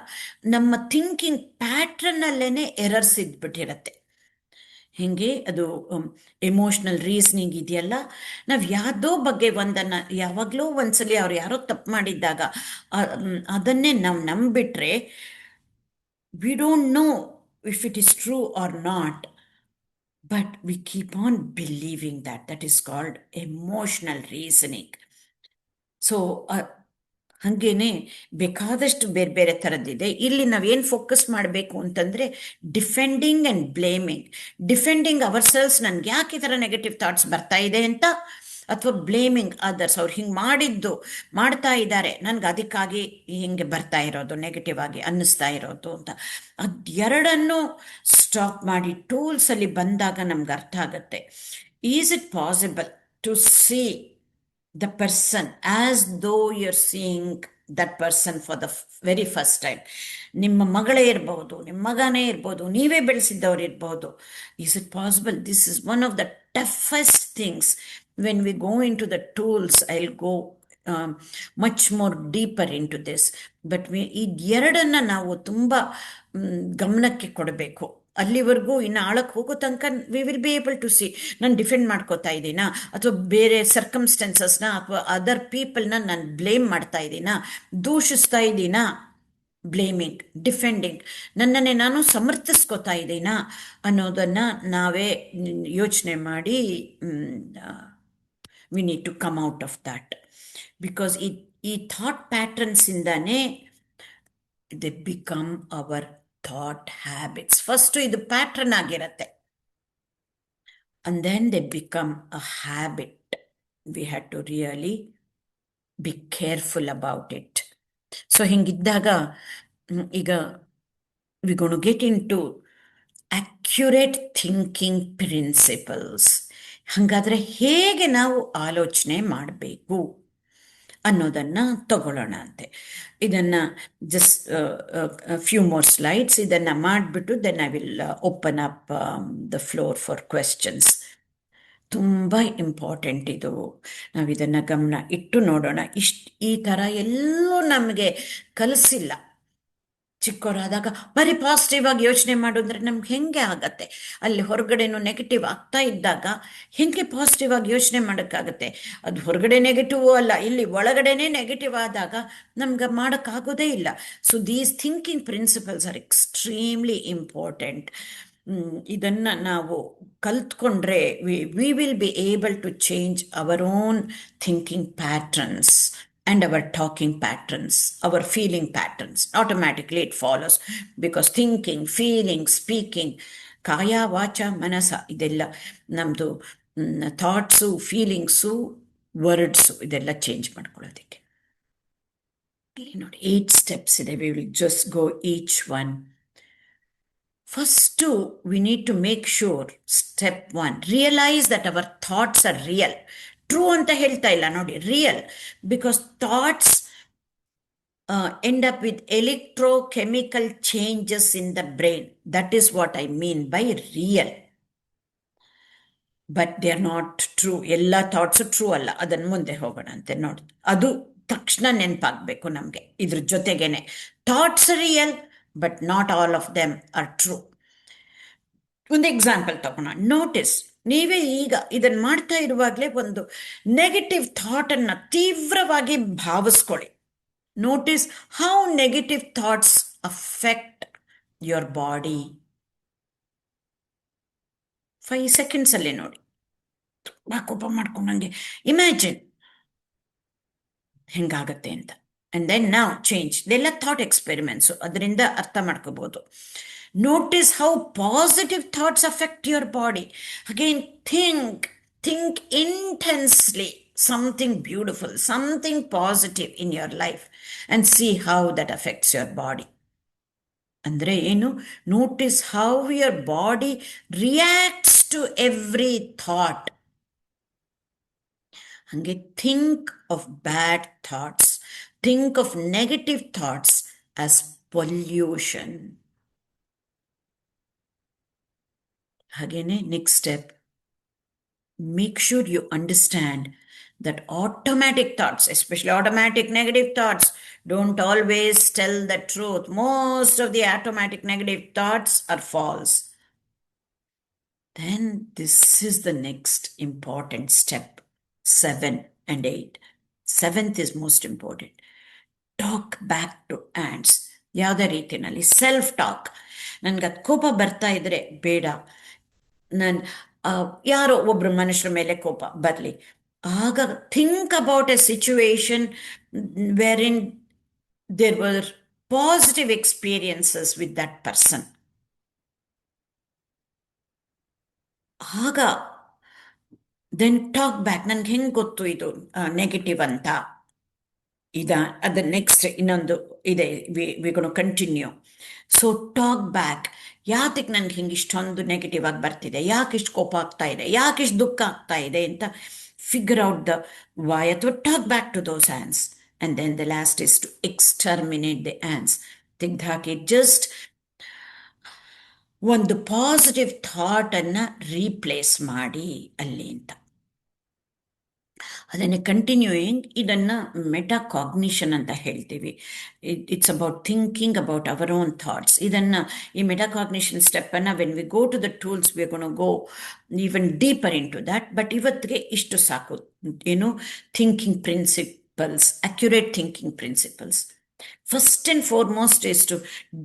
ನಮ್ಮ ಥಿಂಕಿಂಗ್ ಪ್ಯಾಟ್ರನ್ನಲ್ಲೇ ಎರರ್ಸ್ ಇದ್ಬಿಟ್ಟಿರತ್ತೆ. ಹೀಗೆ ಅದು ಎಮೋಷ್ನಲ್ ರೀಸ್ನಿಂಗ್ ಇದೆಯಲ್ಲ, ನಾವು ಯಾವುದೋ ಬಗ್ಗೆ ಒಂದನ್ನು ಯಾವಾಗಲೂ ಒಂದ್ಸಲಿ ಅವ್ರು ಯಾರೋ ತಪ್ಪು ಮಾಡಿದ್ದಾಗ ಅದನ್ನೇ ನಾವು ನಂಬಿಬಿಟ್ರೆ, we don't know if it is true or not, but we keep on believing that is called emotional reasoning. So ಹಾಗೇನೆ ಬೇಕಾದಷ್ಟು ಬೇರೆ ಬೇರೆ ಥರದ್ದಿದೆ. ಇಲ್ಲಿ ನಾವೇನು ಫೋಕಸ್ ಮಾಡಬೇಕು ಅಂತಂದರೆ defending and blaming. Defending ourselves, ನನಗೆ ಯಾಕೆ ಈ ಥರ ನೆಗೆಟಿವ್ ಥಾಟ್ಸ್ ಬರ್ತಾ ಇದೆ ಅಂತ ಅಥವಾ ಬ್ಲೇಮಿಂಗ್ ಅದರ್ಸ್, ಅವ್ರು ಹಿಂಗೆ ಮಾಡ್ತಾ ಇದ್ದಾರೆ, ನನಗೆ ಅದಕ್ಕಾಗಿ ಹಿಂಗೆ ಬರ್ತಾ ಇರೋದು, ನೆಗೆಟಿವ್ ಆಗಿ ಅನ್ನಿಸ್ತಾ ಇರೋದು ಅಂತ. ಅದೆರಡನ್ನು ಸ್ಟಾಪ್ ಮಾಡಿ ಟೂಲ್ಸಲ್ಲಿ ಬಂದಾಗ ನಮ್ಗೆ ಅರ್ಥ ಆಗುತ್ತೆ, is it possible to see the person as though you're seeing that person for the very first time. ನಿಮ್ಮ ಮಗಳೇ ಇರ್ಬೋದು, ನಿಮ್ಮ ಮಗನೇ ಇರ್ಬೋದು, ನೀವೇ ಬೆಳೆಸಿದ್ದವ್ರು ಇರ್ಬೋದು. Is it possible? This is one of the toughest things. When we go into the tools, I'll go much more deeper into this. But ಈ ಎರಡನ್ನ ನಾವು ತುಂಬ ಗಮನಕ್ಕೆ ಕೊಡಬೇಕು. ಅಲ್ಲಿವರೆಗೂ ಇನ್ನು ಆಳಕ್ಕೆ ಹೋಗೋ ತನಕ we will be able to see, ನಾನು ಡಿಫೆಂಡ್ ಮಾಡ್ಕೋತಾ ಇದ್ದೀನಾ, ಅಥವಾ ಬೇರೆ ಸರ್ಕಮ್ಸ್ಟೆನ್ಸಸ್ನ ಅಥವಾ ಅದರ್ ಪೀಪಲ್ನ ನಾನು ಬ್ಲೇಮ್ ಮಾಡ್ತಾ ಇದ್ದೀನಾ, ದೂಷಿಸ್ತಾ ಇದ್ದೀನಾ, ಬ್ಲೇಮಿಂಗ್, ಡಿಫೆಂಡಿಂಗ್, ನನ್ನನ್ನೇ ನಾನು ಸಮರ್ಥಿಸ್ಕೋತಾ ಇದ್ದೀನಾ ಅನ್ನೋದನ್ನು ನಾವೇ ಯೋಚನೆ ಮಾಡಿ we need to come out of that. Because ಈ ಥಾಟ್ ಪ್ಯಾಟರ್ನ್ಸಿಂದಾನೇ they become our thought habits. First ಇದು ಪ್ಯಾಟ್ರನ್ ಆಗಿರತ್ತೆ, and then they become a habit. We had to really be careful about it. So ಹಿಂಗಿದ್ದಾಗ ಈಗ we're going to get into accurate thinking principles. ಹಾಗಾದ್ರೆ ಹೇಗೆ ನಾವು ಆಲೋಚನೆ ಮಾಡಬೇಕು ಅನ್ನೋದನ್ನು ತಗೊಳ್ಳೋಣ ಅಂತೆ. ಇದನ್ನು ಜಸ್ಟ್ ಫ್ಯೂ ಮೋರ್ ಸ್ಲೈಡ್ಸ್ ಇದನ್ನು ಮಾಡಿಬಿಟ್ಟು then I will open up the floor for questions. ತುಂಬ ಇಂಪಾರ್ಟೆಂಟ್ ಇದು, ನಾವು ಇದನ್ನು ಗಮನ ಇಟ್ಟು ನೋಡೋಣ. ಈ ಥರ ಎಲ್ಲೂ ನಮಗೆ ಕಲಿಸಿಲ್ಲ. ಚಿಕ್ಕವರಾದಾಗ ಬರೀ ಪಾಸಿಟಿವ್ ಆಗಿ ಯೋಚನೆ ಮಾಡೋದ್ರೆ ನಮ್ಗೆ ಹೆಂಗೆ ಆಗತ್ತೆ? ಅಲ್ಲಿ ಹೊರಗಡೆನೂ ನೆಗೆಟಿವ್ ಆಗ್ತಾ ಇದ್ದಾಗ ಹೆಂಗೆ ಪಾಸಿಟಿವ್ ಆಗಿ ಯೋಚನೆ ಮಾಡೋಕ್ಕಾಗತ್ತೆ? ಅದು ಹೊರಗಡೆ ನೆಗೆಟಿವ್ ಅಲ್ಲ, ಇಲ್ಲಿ ಒಳಗಡೆನೇ ನೆಗೆಟಿವ್ ಆದಾಗ ನಮ್ಗೆ ಮಾಡೋಕ್ಕಾಗೋದೇ ಇಲ್ಲ. So these thinking principles are extremely important. ಇದನ್ನು ನಾವು ಕಲ್ತ್ಕೊಂಡ್ರೆ we will be able to change our own thinking patterns and our talking patterns, our feeling patterns. Automatically it follows, because thinking, feeling, speaking, kaya, vacha, manasa, idella namdu thoughts, feelings, words, idella change ಮಾಡ್ಕೊಳ್ಳೋದಕ್ಕೆ. ಇಲ್ಲಿ ನೋಡಿ 8 steps ಇದೆ. We will just go each one. First, we need to make sure, step 1, realize that our thoughts are real. True ಅಂತ ಹೇಳ್ತಾ ಇಲ್ಲ ನೋಡಿ, real. Because thoughts end up with electrochemical changes in the brain. That is what I mean by real. But they R not true. ಎಲ್ಲ thoughts true ಅಲ್ಲ. ಅದನ್ನು ಮುಂದೆ ಹೋಗೋಣ ಅಂತೆ ನೋಡಿ. ಅದು ತಕ್ಷಣ ನೆನಪಾಗಬೇಕು ನಮಗೆ. ಇದ್ರ ಜೊತೆಗೇನೆ thoughts real, but not all of them are true. ಒಂದು ಎಕ್ಸಾಂಪಲ್ ತಗೋಣ. ನೋಟಿಸ್, ನೀವೇ ಈಗ ಇದನ್ನು ಮಾಡ್ತಾ ಇರುವಾಗಲೇ ಒಂದು ನೆಗೆಟಿವ್ ಥಾಟನ್ನು ತೀವ್ರವಾಗಿ ಭಾವಿಸ್ಕೊಳ್ಳಿ. Notice how negative thoughts affect your body. 5 ಸೆಕೆಂಡ್ಸಲ್ಲಿ ನೋಡಿ. ತುಂಬ ಕೋಪ ಮಾಡ್ಕೊಂಡಂಗೆ ಇಮ್ಯಾಜಿನ್ ಹೆಂಗಾಗತ್ತೆ ಅಂತ. ಆ್ಯಂಡ್ ದೆನ್ ನಾವು ಚೇಂಜ್. ಇದೆಲ್ಲ ಥಾಟ್ ಎಕ್ಸ್ಪೆರಿಮೆಂಟ್ಸು, ಅದರಿಂದ ಅರ್ಥ ಮಾಡ್ಕೋಬೋದು. Notice how positive thoughts affect your body. Again, think intensely something beautiful, something positive in your life, and see how that affects your body. Andre ಏನು? Notice how your body reacts to every thought. Hange think of bad thoughts, think of negative thoughts as pollution. Again, next step, make sure you understand that automatic thoughts, especially automatic negative thoughts, don't always tell the truth. Most of the automatic negative thoughts are false. Then this is the next important step, 7 and 8. 7th is most important. Talk back to ants. ಯಾವುದೇ ರೀತಿಯಲ್ಲಿ self talk. ನನಗೆ ಅದು ಕೋಪ ಬರ್ತಾ ಇದ್ರೆ ಬೇಡ, ನಾನು ಯಾರೋ ಒಬ್ಬರು ಮನುಷ್ಯರ ಮೇಲೆ ಕೋಪ ಬರಲಿ, ಆಗ think about a situation wherein there were positive experiences with that person. ಆಗ ದೆನ್ ಟಾಕ್ ಬ್ಯಾಕ್, ನನ್ಗೆ ಹೆಂಗೆ ಗೊತ್ತು ಇದು ನೆಗೆಟಿವ್ ಅಂತ. ಅದು ನೆಕ್ಸ್ಟ್ ಇನ್ನೊಂದು ಇದೆ, we gonna continue. So talk back, ಯಾತಕ್ಕೆ ನನ್ಗೆ ಹಿಂಗೆ ಇಷ್ಟೊಂದು ನೆಗೆಟಿವ್ ಆಗಿ ಬರ್ತಿದೆ, ಯಾಕೆ ಇಷ್ಟು ಕೋಪ ಆಗ್ತಾ ಇದೆ, ಯಾಕೆ ಇಷ್ಟು ದುಃಖ ಆಗ್ತಾ ಇದೆ ಅಂತ ಫಿಗರ್ ಔಟ್ ದ ವೈ, ಅಥವಾ talk back to those ants. And then the last is to exterminate the ants. ತೆಗ್ದಾಕಿ ಜಸ್ಟ್ ಒಂದು ಪಾಸಿಟಿವ್ ಥಾಟನ್ನು ರೀಪ್ಲೇಸ್ ಮಾಡಿ ಅಲ್ಲಿ ಅಂತ. ಅದನ್ನೇ ಕಂಟಿನ್ಯೂಯಿಂಗ್, ಇದನ್ನು ಮೆಟಾಕಾಗ್ನಿಷನ್ ಅಂತ ಹೇಳ್ತೀವಿ. It's about thinking about our own thoughts. ಇದನ್ನು, ಈ ಮೆಟಾಕಾಗ್ನಿಷನ್ ಸ್ಟೆಪ್ಪನ್ನು when we go to the tools we gonna go even deeper into that. But ಇವತ್ತಿಗೆ ಇಷ್ಟು ಸಾಕು. ಏನು, thinking principles, accurate thinking principles. First and foremost is to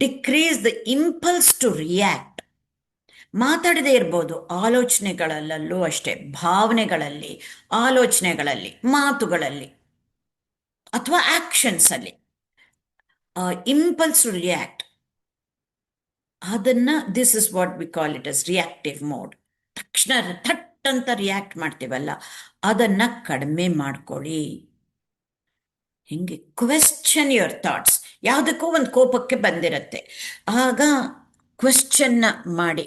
decrease the impulse to react. ಮಾತಾಡದೇ ಇರ್ಬೋದು, ಆಲೋಚನೆಗಳಲ್ಲೂ ಅಷ್ಟೇ, ಭಾವನೆಗಳಲ್ಲಿ, ಆಲೋಚನೆಗಳಲ್ಲಿ, ಮಾತುಗಳಲ್ಲಿ ಅಥವಾ ಆಕ್ಷನ್ಸಲ್ಲಿ ಇಂಪಲ್ಸ್ ಟು ರಿಯಾಕ್ಟ್, ಅದನ್ನು this is what we call it as reactive mode. ತಕ್ಷಣ ಥಟ್ ಅಂತ ರಿಯಾಕ್ಟ್ ಮಾಡ್ತೀವಲ್ಲ, ಅದನ್ನು ಕಡಿಮೆ ಮಾಡ್ಕೊಳ್ಳಿ. ಹಿಂಗೆ ಕ್ವೆಶ್ಚನ್ ಯುವರ್ ಥಾಟ್ಸ್. ಯಾವುದಕ್ಕೂ ಒಂದು ಕೋಪಕ್ಕೆ ಬಂದಿರತ್ತೆ, ಆಗ ಕ್ವೆಶ್ಚನ್ನ ಮಾಡಿ.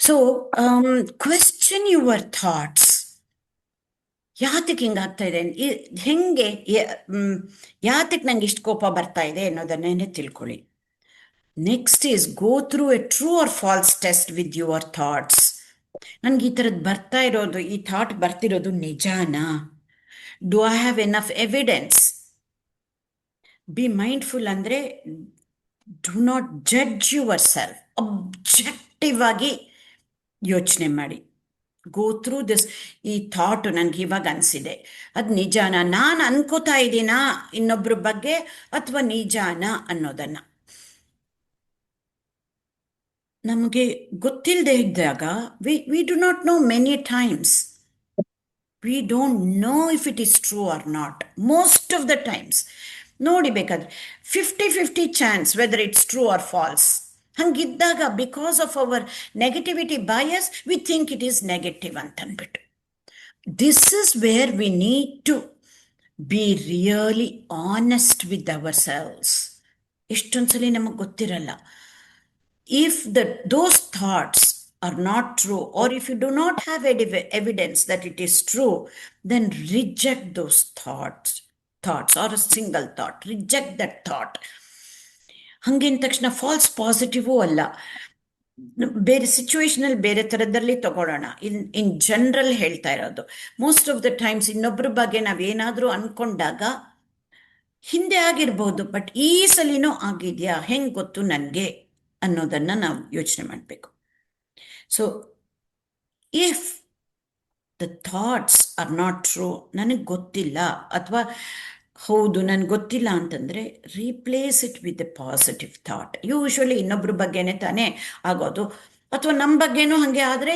So question your thoughts. ಯಾತಕ್ಕೆ ಹಿಂಗಾಗ್ತಾ ಇದೆ, ಹೆಂಗೆ, ಯಾತಕ್ಕೆ ನಂಗೆ ಇಷ್ಟು ಕೋಪ ಬರ್ತಾ ಇದೆ ಅನ್ನೋದನ್ನೇ ತಿಳ್ಕೊಳ್ಳಿ. Next is go through a true or false test with your thoughts. ನನಗೆ ಈ ಥರದ್ದು ಬರ್ತಾ ಇರೋದು, ಈ ಥಾಟ್ ಬರ್ತಿರೋದು ನಿಜಾನಾ? Do I have enough evidence? Be mindful ಅಂದರೆ do not judge yourself. Objective ಆಗಿ ಯೋಚನೆ ಮಾಡಿ. Go through this. ಈ ಥಾಟು ನನಗೆ ಇವಾಗ ಅನಿಸಿದೆ, ಅದು ನಿಜಾನ, ನಾನು ಅನ್ಕೋತಾ ಇದ್ದೀನಾ ಇನ್ನೊಬ್ಬರ ಬಗ್ಗೆ, ಅಥವಾ ನಿಜಾನ ಅನ್ನೋದನ್ನು. ನಮಗೆ ಗೊತ್ತಿಲ್ಲದೆ ಇದ್ದಾಗ we do not know many times. We don't know if it is true or not. Most of the times ನೋಡಿ, ಬೇಕಾದ್ರೆ 50-50 chance whether it's true or false. ಹಂಗಿದ್ದಾಗ because of our negativity bias we think it is negative ಅಂತಂದ್ಬಿಟ್ಟು. This is where we need to be really honest with ourselves. ಎಷ್ಟೊಂದ್ಸಲಿ ನಮಗೆ ಗೊತ್ತಿರಲ್ಲ. If those thoughts are not true, or if you do not have evidence that it is true, then reject those thoughts or a single thought. Reject that thought. ಹಂಗಿನ ತಕ್ಷಣ falls ಪಾಸಿಟಿವೂ ಅಲ್ಲ, ಬೇರೆ ಸಿಚುವೇಶನಲ್ಲಿ ಬೇರೆ ಥರದಲ್ಲಿ ತಗೊಳ್ಳೋಣ. In general ಹೇಳ್ತಾ ಇರೋದು. Most of the times ಇನ್ನೊಬ್ಬರ ಬಗ್ಗೆ ನಾವೇನಾದರೂ ಅಂದ್ಕೊಂಡಾಗ ಹಿಂದೆ ಆಗಿರ್ಬೋದು, ಬಟ್ ಈ ಸಲಿನೂ ಆಗಿದೆಯಾ, ಹೆಂಗೆ ಗೊತ್ತು ನನಗೆ ಅನ್ನೋದನ್ನು ನಾವು ಯೋಚನೆ ಮಾಡಬೇಕು. So if the thoughts are not true, ನನಗೆ ಗೊತ್ತಿಲ್ಲ, ಅಥವಾ ಹೌದು ನನಗೆ ಗೊತ್ತಿಲ್ಲ ಅಂತಂದರೆ replace it with a positive thought. Usually ಇನ್ನೊಬ್ಬರ ಬಗ್ಗೆನೇ ತಾನೇ ಆಗೋದು, ಅಥವಾ ನಮ್ಮ ಬಗ್ಗೆನೂ ಹಾಗೆ ಆದರೆ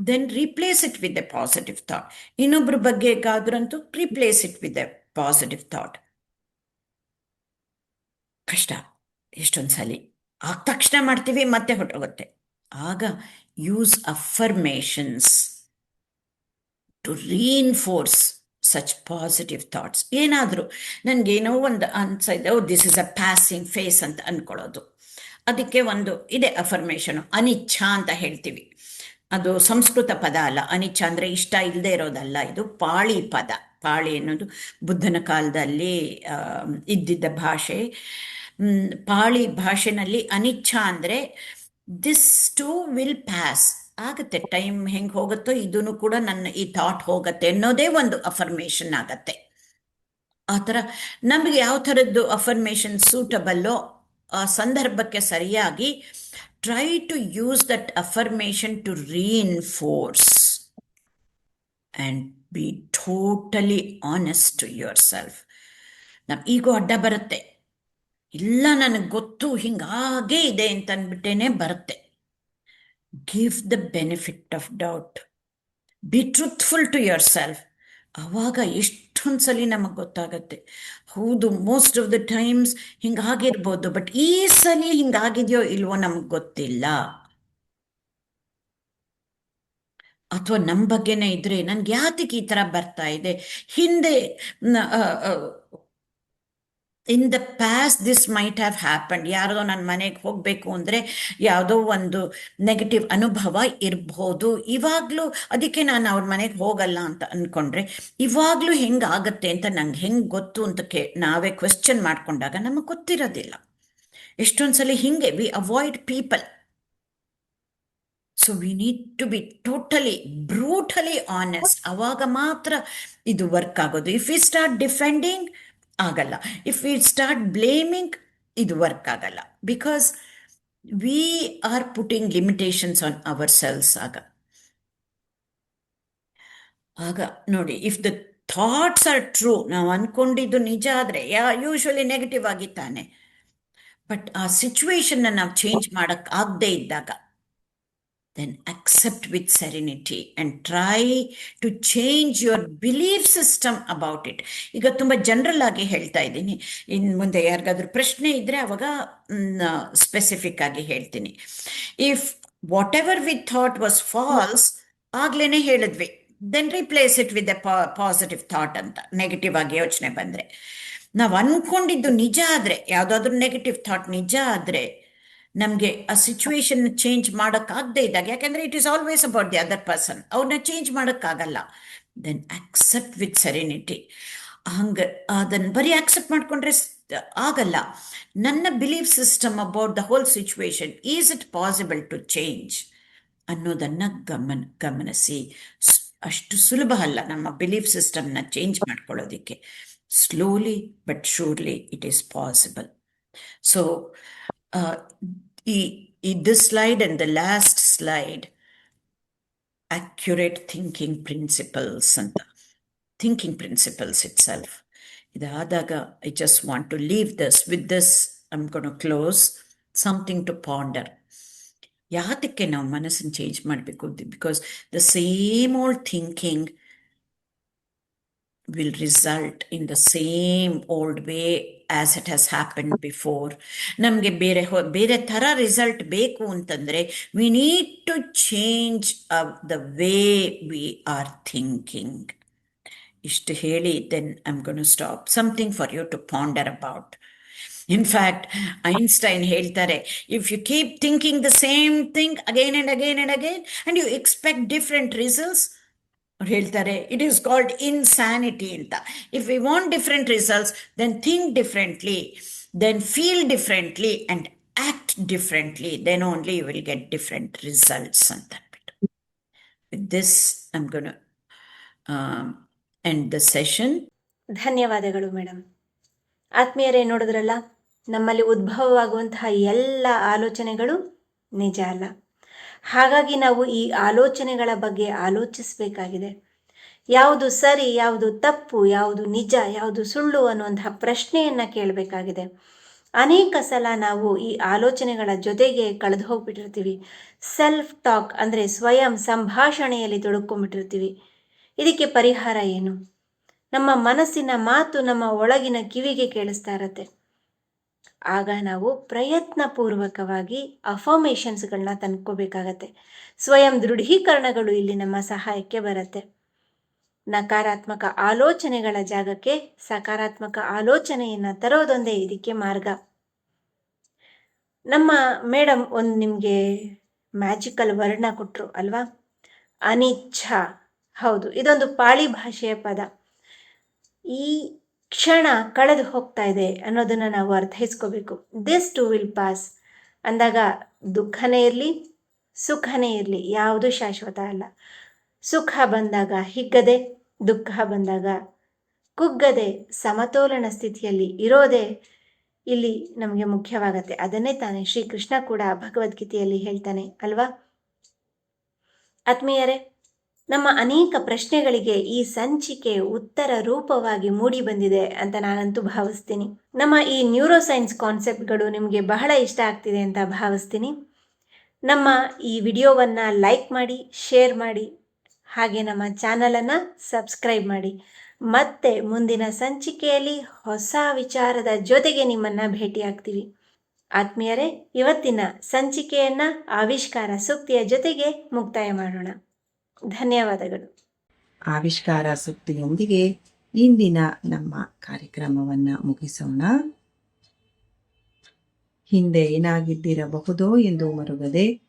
then replace it with a positive thought. ಇನ್ನೊಬ್ಬರ ಬಗ್ಗೆಗಾದ್ರಂತೂ replace it with a positive thought. ಕಷ್ಟ ಎಷ್ಟೊಂದು ಸಲ. ಆಗ ತಕ್ಷಣ ಮಾಡ್ತೀವಿ, ಮತ್ತೆ ಹೊರಟೋಗುತ್ತೆ. ಆಗ use affirmations to reinforce such positive thoughts. ಏನಾದರೂ ನನಗೇನೋ ಒಂದು ಅನ್ಸಿದೆ, this is a passing face ಅಂತ ಅಂದ್ಕೊಳ್ಳೋದು. ಅದಕ್ಕೆ ಒಂದು ಇದೆ ಅಫರ್ಮೇಷನು, ಅನಿಚ್ಛ ಅಂತ ಹೇಳ್ತೀವಿ. ಅದು ಸಂಸ್ಕೃತ ಪದ ಅಲ್ಲ. ಅನಿಚ್ಛ ಅಂದರೆ ಇಷ್ಟ ಇಲ್ಲದೆ ಇರೋದಲ್ಲ, ಇದು ಪಾಳಿ ಪದ. ಪಾಳಿ ಅನ್ನೋದು ಬುದ್ಧನ ಕಾಲದಲ್ಲಿ ಇದ್ದಿದ್ದ ಭಾಷೆ. ಪಾಳಿ ಭಾಷೆನಲ್ಲಿ ಅನಿಚ್ಛ ಅಂದರೆ ದಿಸ್ ಟು ವಿಲ್ ಪ್ಯಾಸ್, ಆಗುತ್ತೆ, ಟೈಮ್ ಹೆಂಗೆ ಹೋಗುತ್ತೋ ಇದೂ ಕೂಡ ನನ್ನ ಈ ಥಾಟ್ ಹೋಗುತ್ತೆ ಅನ್ನೋದೇ ಒಂದು ಅಫರ್ಮೇಷನ್ ಆಗತ್ತೆ. ಆ ಥರ ನಮಗೆ ಯಾವ ಥರದ್ದು ಅಫರ್ಮೇಷನ್ ಸೂಟಬಲ್ಲೋ ಆ ಸಂದರ್ಭಕ್ಕೆ ಸರಿಯಾಗಿ try to use that affirmation to reinforce and be totally honest to yourself. ನಮ್ಮ ಈಗೋ ಅಡ್ಡ ಬರುತ್ತೆ, ಇಲ್ಲ ನನಗೆ ಗೊತ್ತು ಹಿಂಗಾಗೇ ಇದೆ ಅಂತ ಅಂದ್ಬಿಟ್ಟೇನೆ ಬರುತ್ತೆ. Give the benefit of doubt, be truthful to yourself. ಆವಾಗ ಎಷ್ಟೊಂದು ಸಲ ನಮಗೆ ಗೊತ್ತಾಗತ್ತೆ, ಹೌದು ಮೋಸ್ಟ್ ಆಫ್ ದ ಟೈಮ್ಸ್ ಹಿಂಗಾಗಿರ್ಬೋದು, ಬಟ್ ಈ ಸಲ ಹಿಂಗಾಗಿದೆಯೋ ಇಲ್ವೋ ನಮಗೆ ಗೊತ್ತಿಲ್ಲ. ಅಥವಾ ನಮ್ಮ ಬಗ್ಗೆನೇ ಇದ್ರೆ ನನ್ಗೆ ಯಾತಕ್ಕೆ ಈ ಥರ ಬರ್ತಾ ಇದೆ, ಹಿಂದೆ in the past this might have happened, ಯಾರದೋ ನನ್ನ ಮನೆಗೆ ಹೋಗಬೇಕು ಅಂದರೆ ಯಾವುದೋ ಒಂದು ನೆಗೆಟಿವ್ ಅನುಭವ ಇರಬಹುದು, ಇವಾಗಲೂ ಅದಕ್ಕೆ ನಾನು ಅವ್ರ ಮನೆಗೆ ಹೋಗಲ್ಲ ಅಂತ ಅಂದ್ಕೊಂಡ್ರೆ ಇವಾಗಲೂ ಹೆಂಗಾಗತ್ತೆ ಅಂತ ನಂಗೆ ಹೆಂಗೆ ಗೊತ್ತು ಅಂತ ನಾವೇ ಕ್ವೆಶ್ಚನ್ ಮಾಡ್ಕೊಂಡಾಗ ನಮಗೆ ಗೊತ್ತಿರೋದಿಲ್ಲ. ಎಷ್ಟೊಂದ್ಸಲಿ ಹಿಂಗೆ we avoid people. So we need to be totally brutally honest. ಅವಾಗ ಮಾತ್ರ ಇದು ವರ್ಕ್ ಆಗೋದು. ಇಫ್ ವಿ ಸ್ಟಾರ್ಟ್ ಡಿಫೆಂಡಿಂಗ್ ಆಗಲ್ಲ, ಇಫ್ ವಿ ಸ್ಟಾರ್ಟ್ ಬ್ಲೇಮಿಂಗ್ ಇದು ವರ್ಕ್ ಆಗಲ್ಲ. Because we are putting limitations on ourselves. ಆಗ ನೋಡಿ, if the thoughts are true, ನಾವು ಅನ್ಕೊಂಡಿದ್ದು ನಿಜ ಆದರೆ ಯೂಶ್ವಲಿ ನೆಗೆಟಿವ್ ಆಗಿ ತಾನೆ. ಬಟ್ ಆ ಸಿಚುವೇಶನ್ನ ನಾವು ಚೇಂಜ್ ಮಾಡಕ್ ಆಗದೆ ಇದ್ದಾಗ, then accept with serenity and try to change your belief system about it. ಈಗ ತುಂಬ ಜನರಲ್ ಆಗಿ ಹೇಳ್ತಾ ಇದ್ದೀನಿ, ಇನ್ನು ಮುಂದೆ ಯಾರಿಗಾದ್ರೂ ಪ್ರಶ್ನೆ ಇದ್ರೆ ಅವಾಗ ಸ್ಪೆಸಿಫಿಕ್ ಆಗಿ ಹೇಳ್ತೀನಿ. If whatever we thought was false ಆಗ್ಲೇನೆ ಹೇಳಿದ್ವಿ, then replace it with a positive thought ಅಂತ. ನೆಗೆಟಿವ್ ಆಗಿ ಯೋಚನೆ ಬಂದರೆ, ನಾವು ಅನ್ಕೊಂಡಿದ್ದು ನಿಜ ಆದರೆ, ಯಾವುದಾದ್ರೂ ನೆಗೆಟಿವ್ ಥಾಟ್ ನಿಜ ಆದರೆ ನಮಗೆ ಆ ಸಿಚುವೇಶನ್ ಚೇಂಜ್ ಮಾಡೋಕ್ಕಾಗದೇ ಇದ್ದಾಗ, ಯಾಕೆಂದರೆ it is always about the other person, ಅವ್ರನ್ನ ಚೇಂಜ್ ಮಾಡೋಕ್ಕಾಗಲ್ಲ. Then accept with serenity. ಹಂಗೆ ಅದನ್ನು ಬರೀ ಅಕ್ಸೆಪ್ಟ್ ಮಾಡಿಕೊಂಡ್ರೆ ಆಗಲ್ಲ. ನನ್ನ belief system about the whole situation, is it possible to change ಅನ್ನೋದನ್ನು ಗಮನಿಸಿ. ಅಷ್ಟು ಸುಲಭ ಅಲ್ಲ ನಮ್ಮ ಬಿಲೀಫ್ ಸಿಸ್ಟಮ್ನ ಚೇಂಜ್ ಮಾಡ್ಕೊಳ್ಳೋದಕ್ಕೆ. Slowly but surely it is possible. So this slide and the last slide, accurate thinking principles ಅಂತ, thinking principles itself. ಇದಾದಾಗ I just want to leave this with this. I'm going to close something to ponder. ಯಾತಕ್ಕೆ ನಾವು ಮನಸ್ಸನ್ನು change ಮಾಡಬೇಕು? Because the same old thinking will result in the same old way as it has happened before. ನಮಗೆ ಬೇರೆ ಥರ result ಬೇಕು ಅಂತಂದರೆ we need to change the way we are thinking. ಇಷ್ಟು ಹೇಳಿ then I'm going to stop. Something for you to ponder about. In fact, Einstein ಹೇಳ್ತಾರೆ, if you keep thinking the same thing again and again and again and you expect different results, ಹೇಳ್ತಾರೆ it is called insanity ಅಂತ. If we want different results, then think differently, then feel differently and act differently, then only you will get different results ಅಂತ ಅಂದ್ಬಿಟ್ಟು. With this I am gonna end the session. ಧನ್ಯವಾದಗಳು madam. ಆತ್ಮೀಯರೇ, ನೋಡಿದ್ರಲ್ಲ, ನಮ್ಮಲ್ಲಿ ಉದ್ಭವವಾಗುವಂತಹ ಎಲ್ಲ ಆಲೋಚನೆಗಳು ನಿಜ ಅಲ್ಲ. ಹಾಗಾಗಿ ನಾವು ಈ ಆಲೋಚನೆಗಳ ಬಗ್ಗೆ ಆಲೋಚಿಸಬೇಕಾಗಿದೆ. ಯಾವುದು ಸರಿ, ಯಾವುದು ತಪ್ಪು, ಯಾವುದು ನಿಜ, ಯಾವುದು ಸುಳ್ಳು ಅನ್ನುವಂತಹ ಪ್ರಶ್ನೆಯನ್ನು ಕೇಳಬೇಕಾಗಿದೆ. ಅನೇಕ ಸಲ ನಾವು ಈ ಆಲೋಚನೆಗಳ ಜೊತೆಗೆ ಕಳೆದು ಹೋಗ್ಬಿಟ್ಟಿರ್ತೀವಿ. ಸೆಲ್ಫ್ ಟಾಕ್ ಅಂದರೆ ಸ್ವಯಂ ಸಂಭಾಷಣೆಯಲ್ಲಿ ತೊಡಕೊಂಡ್ಬಿಟ್ಟಿರ್ತೀವಿ. ಇದಕ್ಕೆ ಪರಿಹಾರ ಏನು? ನಮ್ಮ ಮನಸ್ಸಿನ ಮಾತು ನಮ್ಮ ಒಳಗಿನ ಕಿವಿಗೆ ಕೇಳಿಸ್ತಾ ಇರತ್ತೆ. ಆಗ ನಾವು ಪ್ರಯತ್ನಪೂರ್ವಕವಾಗಿ ಅಫರ್ಮೇಷನ್ಸ್ಗಳನ್ನ ತಂದ್ಕೋಬೇಕಾಗತ್ತೆ. ಸ್ವಯಂ ದೃಢೀಕರಣಗಳು ಇಲ್ಲಿ ನಮ್ಮ ಸಹಾಯಕ್ಕೆ ಬರುತ್ತೆ. ನಕಾರಾತ್ಮಕ ಆಲೋಚನೆಗಳ ಜಾಗಕ್ಕೆ ಸಕಾರಾತ್ಮಕ ಆಲೋಚನೆಯನ್ನು ತರೋದೊಂದೇ ಇದಕ್ಕೆ ಮಾರ್ಗ. ನಮ್ಮ ಮೇಡಮ್ ಒಂದು ನಿಮಗೆ ಮ್ಯಾಜಿಕಲ್ ವರ್ಣ ಕೊಟ್ಟರು ಅಲ್ವಾ? ಅನಿಚ್ಛಾ. ಹೌದು, ಇದೊಂದು ಪಾಳಿ ಭಾಷೆಯ ಪದ. ಈ ಕ್ಷಣ ಕಳೆದು ಹೋಗ್ತಾ ಇದೆ ಅನ್ನೋದನ್ನು ನಾವು ಅರ್ಥೈಸ್ಕೋಬೇಕು. ದಿಸ್ ಟು ವಿಲ್ ಪಾಸ್ ಅಂದಾಗ ದುಃಖನೇ ಇರಲಿ, ಸುಖನೇ ಇರಲಿ, ಯಾವುದು ಶಾಶ್ವತ ಅಲ್ಲ. ಸುಖ ಬಂದಾಗ ಹಿಗ್ಗದೆ, ದುಃಖ ಬಂದಾಗ ಕುಗ್ಗದೆ ಸಮತೋಲನ ಸ್ಥಿತಿಯಲ್ಲಿ ಇರೋದೇ ಇಲ್ಲಿ ನಮಗೆ ಮುಖ್ಯವಾಗತ್ತೆ. ಅದನ್ನೇ ತಾನೇ ಶ್ರೀಕೃಷ್ಣ ಕೂಡ ಭಗವದ್ಗೀತೆಯಲ್ಲಿ ಹೇಳ್ತಾನೆ ಅಲ್ವಾ? ಆತ್ಮೀಯರೇ, ನಮ್ಮ ಅನೇಕ ಪ್ರಶ್ನೆಗಳಿಗೆ ಈ ಸಂಚಿಕೆ ಉತ್ತರ ರೂಪವಾಗಿ ಮೂಡಿ ಬಂದಿದೆ ಅಂತ ನಾನಂತೂ ಭಾವಿಸ್ತೀನಿ. ನಮ್ಮ ಈ ನ್ಯೂರೋಸೈನ್ಸ್ ಕಾನ್ಸೆಪ್ಟ್ಗಳು ನಿಮಗೆ ಬಹಳ ಇಷ್ಟ ಆಗ್ತಿದೆ ಅಂತ ಭಾವಿಸ್ತೀನಿ. ನಮ್ಮ ಈ ವಿಡಿಯೋವನ್ನು ಲೈಕ್ ಮಾಡಿ, ಶೇರ್ ಮಾಡಿ, ಹಾಗೆ ನಮ್ಮ ಚಾನಲನ್ನು ಸಬ್ಸ್ಕ್ರೈಬ್ ಮಾಡಿ. ಮತ್ತೆ ಮುಂದಿನ ಸಂಚಿಕೆಯಲ್ಲಿ ಹೊಸ ವಿಚಾರದ ಜೊತೆಗೆ ನಿಮ್ಮನ್ನು ಭೇಟಿಯಾಗ್ತೀವಿ. ಆತ್ಮೀಯರೇ, ಇವತ್ತಿನ ಸಂಚಿಕೆಯನ್ನು ಆವಿಷ್ಕಾರ ಸೂಕ್ತಿಯ ಜೊತೆಗೆ ಮುಕ್ತಾಯ ಮಾಡೋಣ. ಧನ್ಯವಾದಗಳು. ಆವಿಷ್ಕಾರ ಸುದ್ದಿಯೊಂದಿಗೆ ಇಂದಿನ ನಮ್ಮ ಕಾರ್ಯಕ್ರಮವನ್ನು ಮುಗಿಸೋಣ. ಹಿಂದೆ ಏನಾಗಿದ್ದಿರಬಹುದೋ ಎಂದು ಮರುಗದೆ,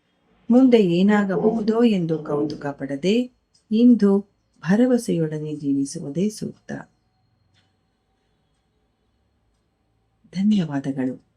ಮುಂದೆ ಏನಾಗಬಹುದೋ ಎಂದು ಕೌತುಕ ಪಡದೆ, ಇಂದು ಭರವಸೆಯೊಡನೆ ಜೀವಿಸುವುದೇ ಸೂಕ್ತ. ಧನ್ಯವಾದಗಳು.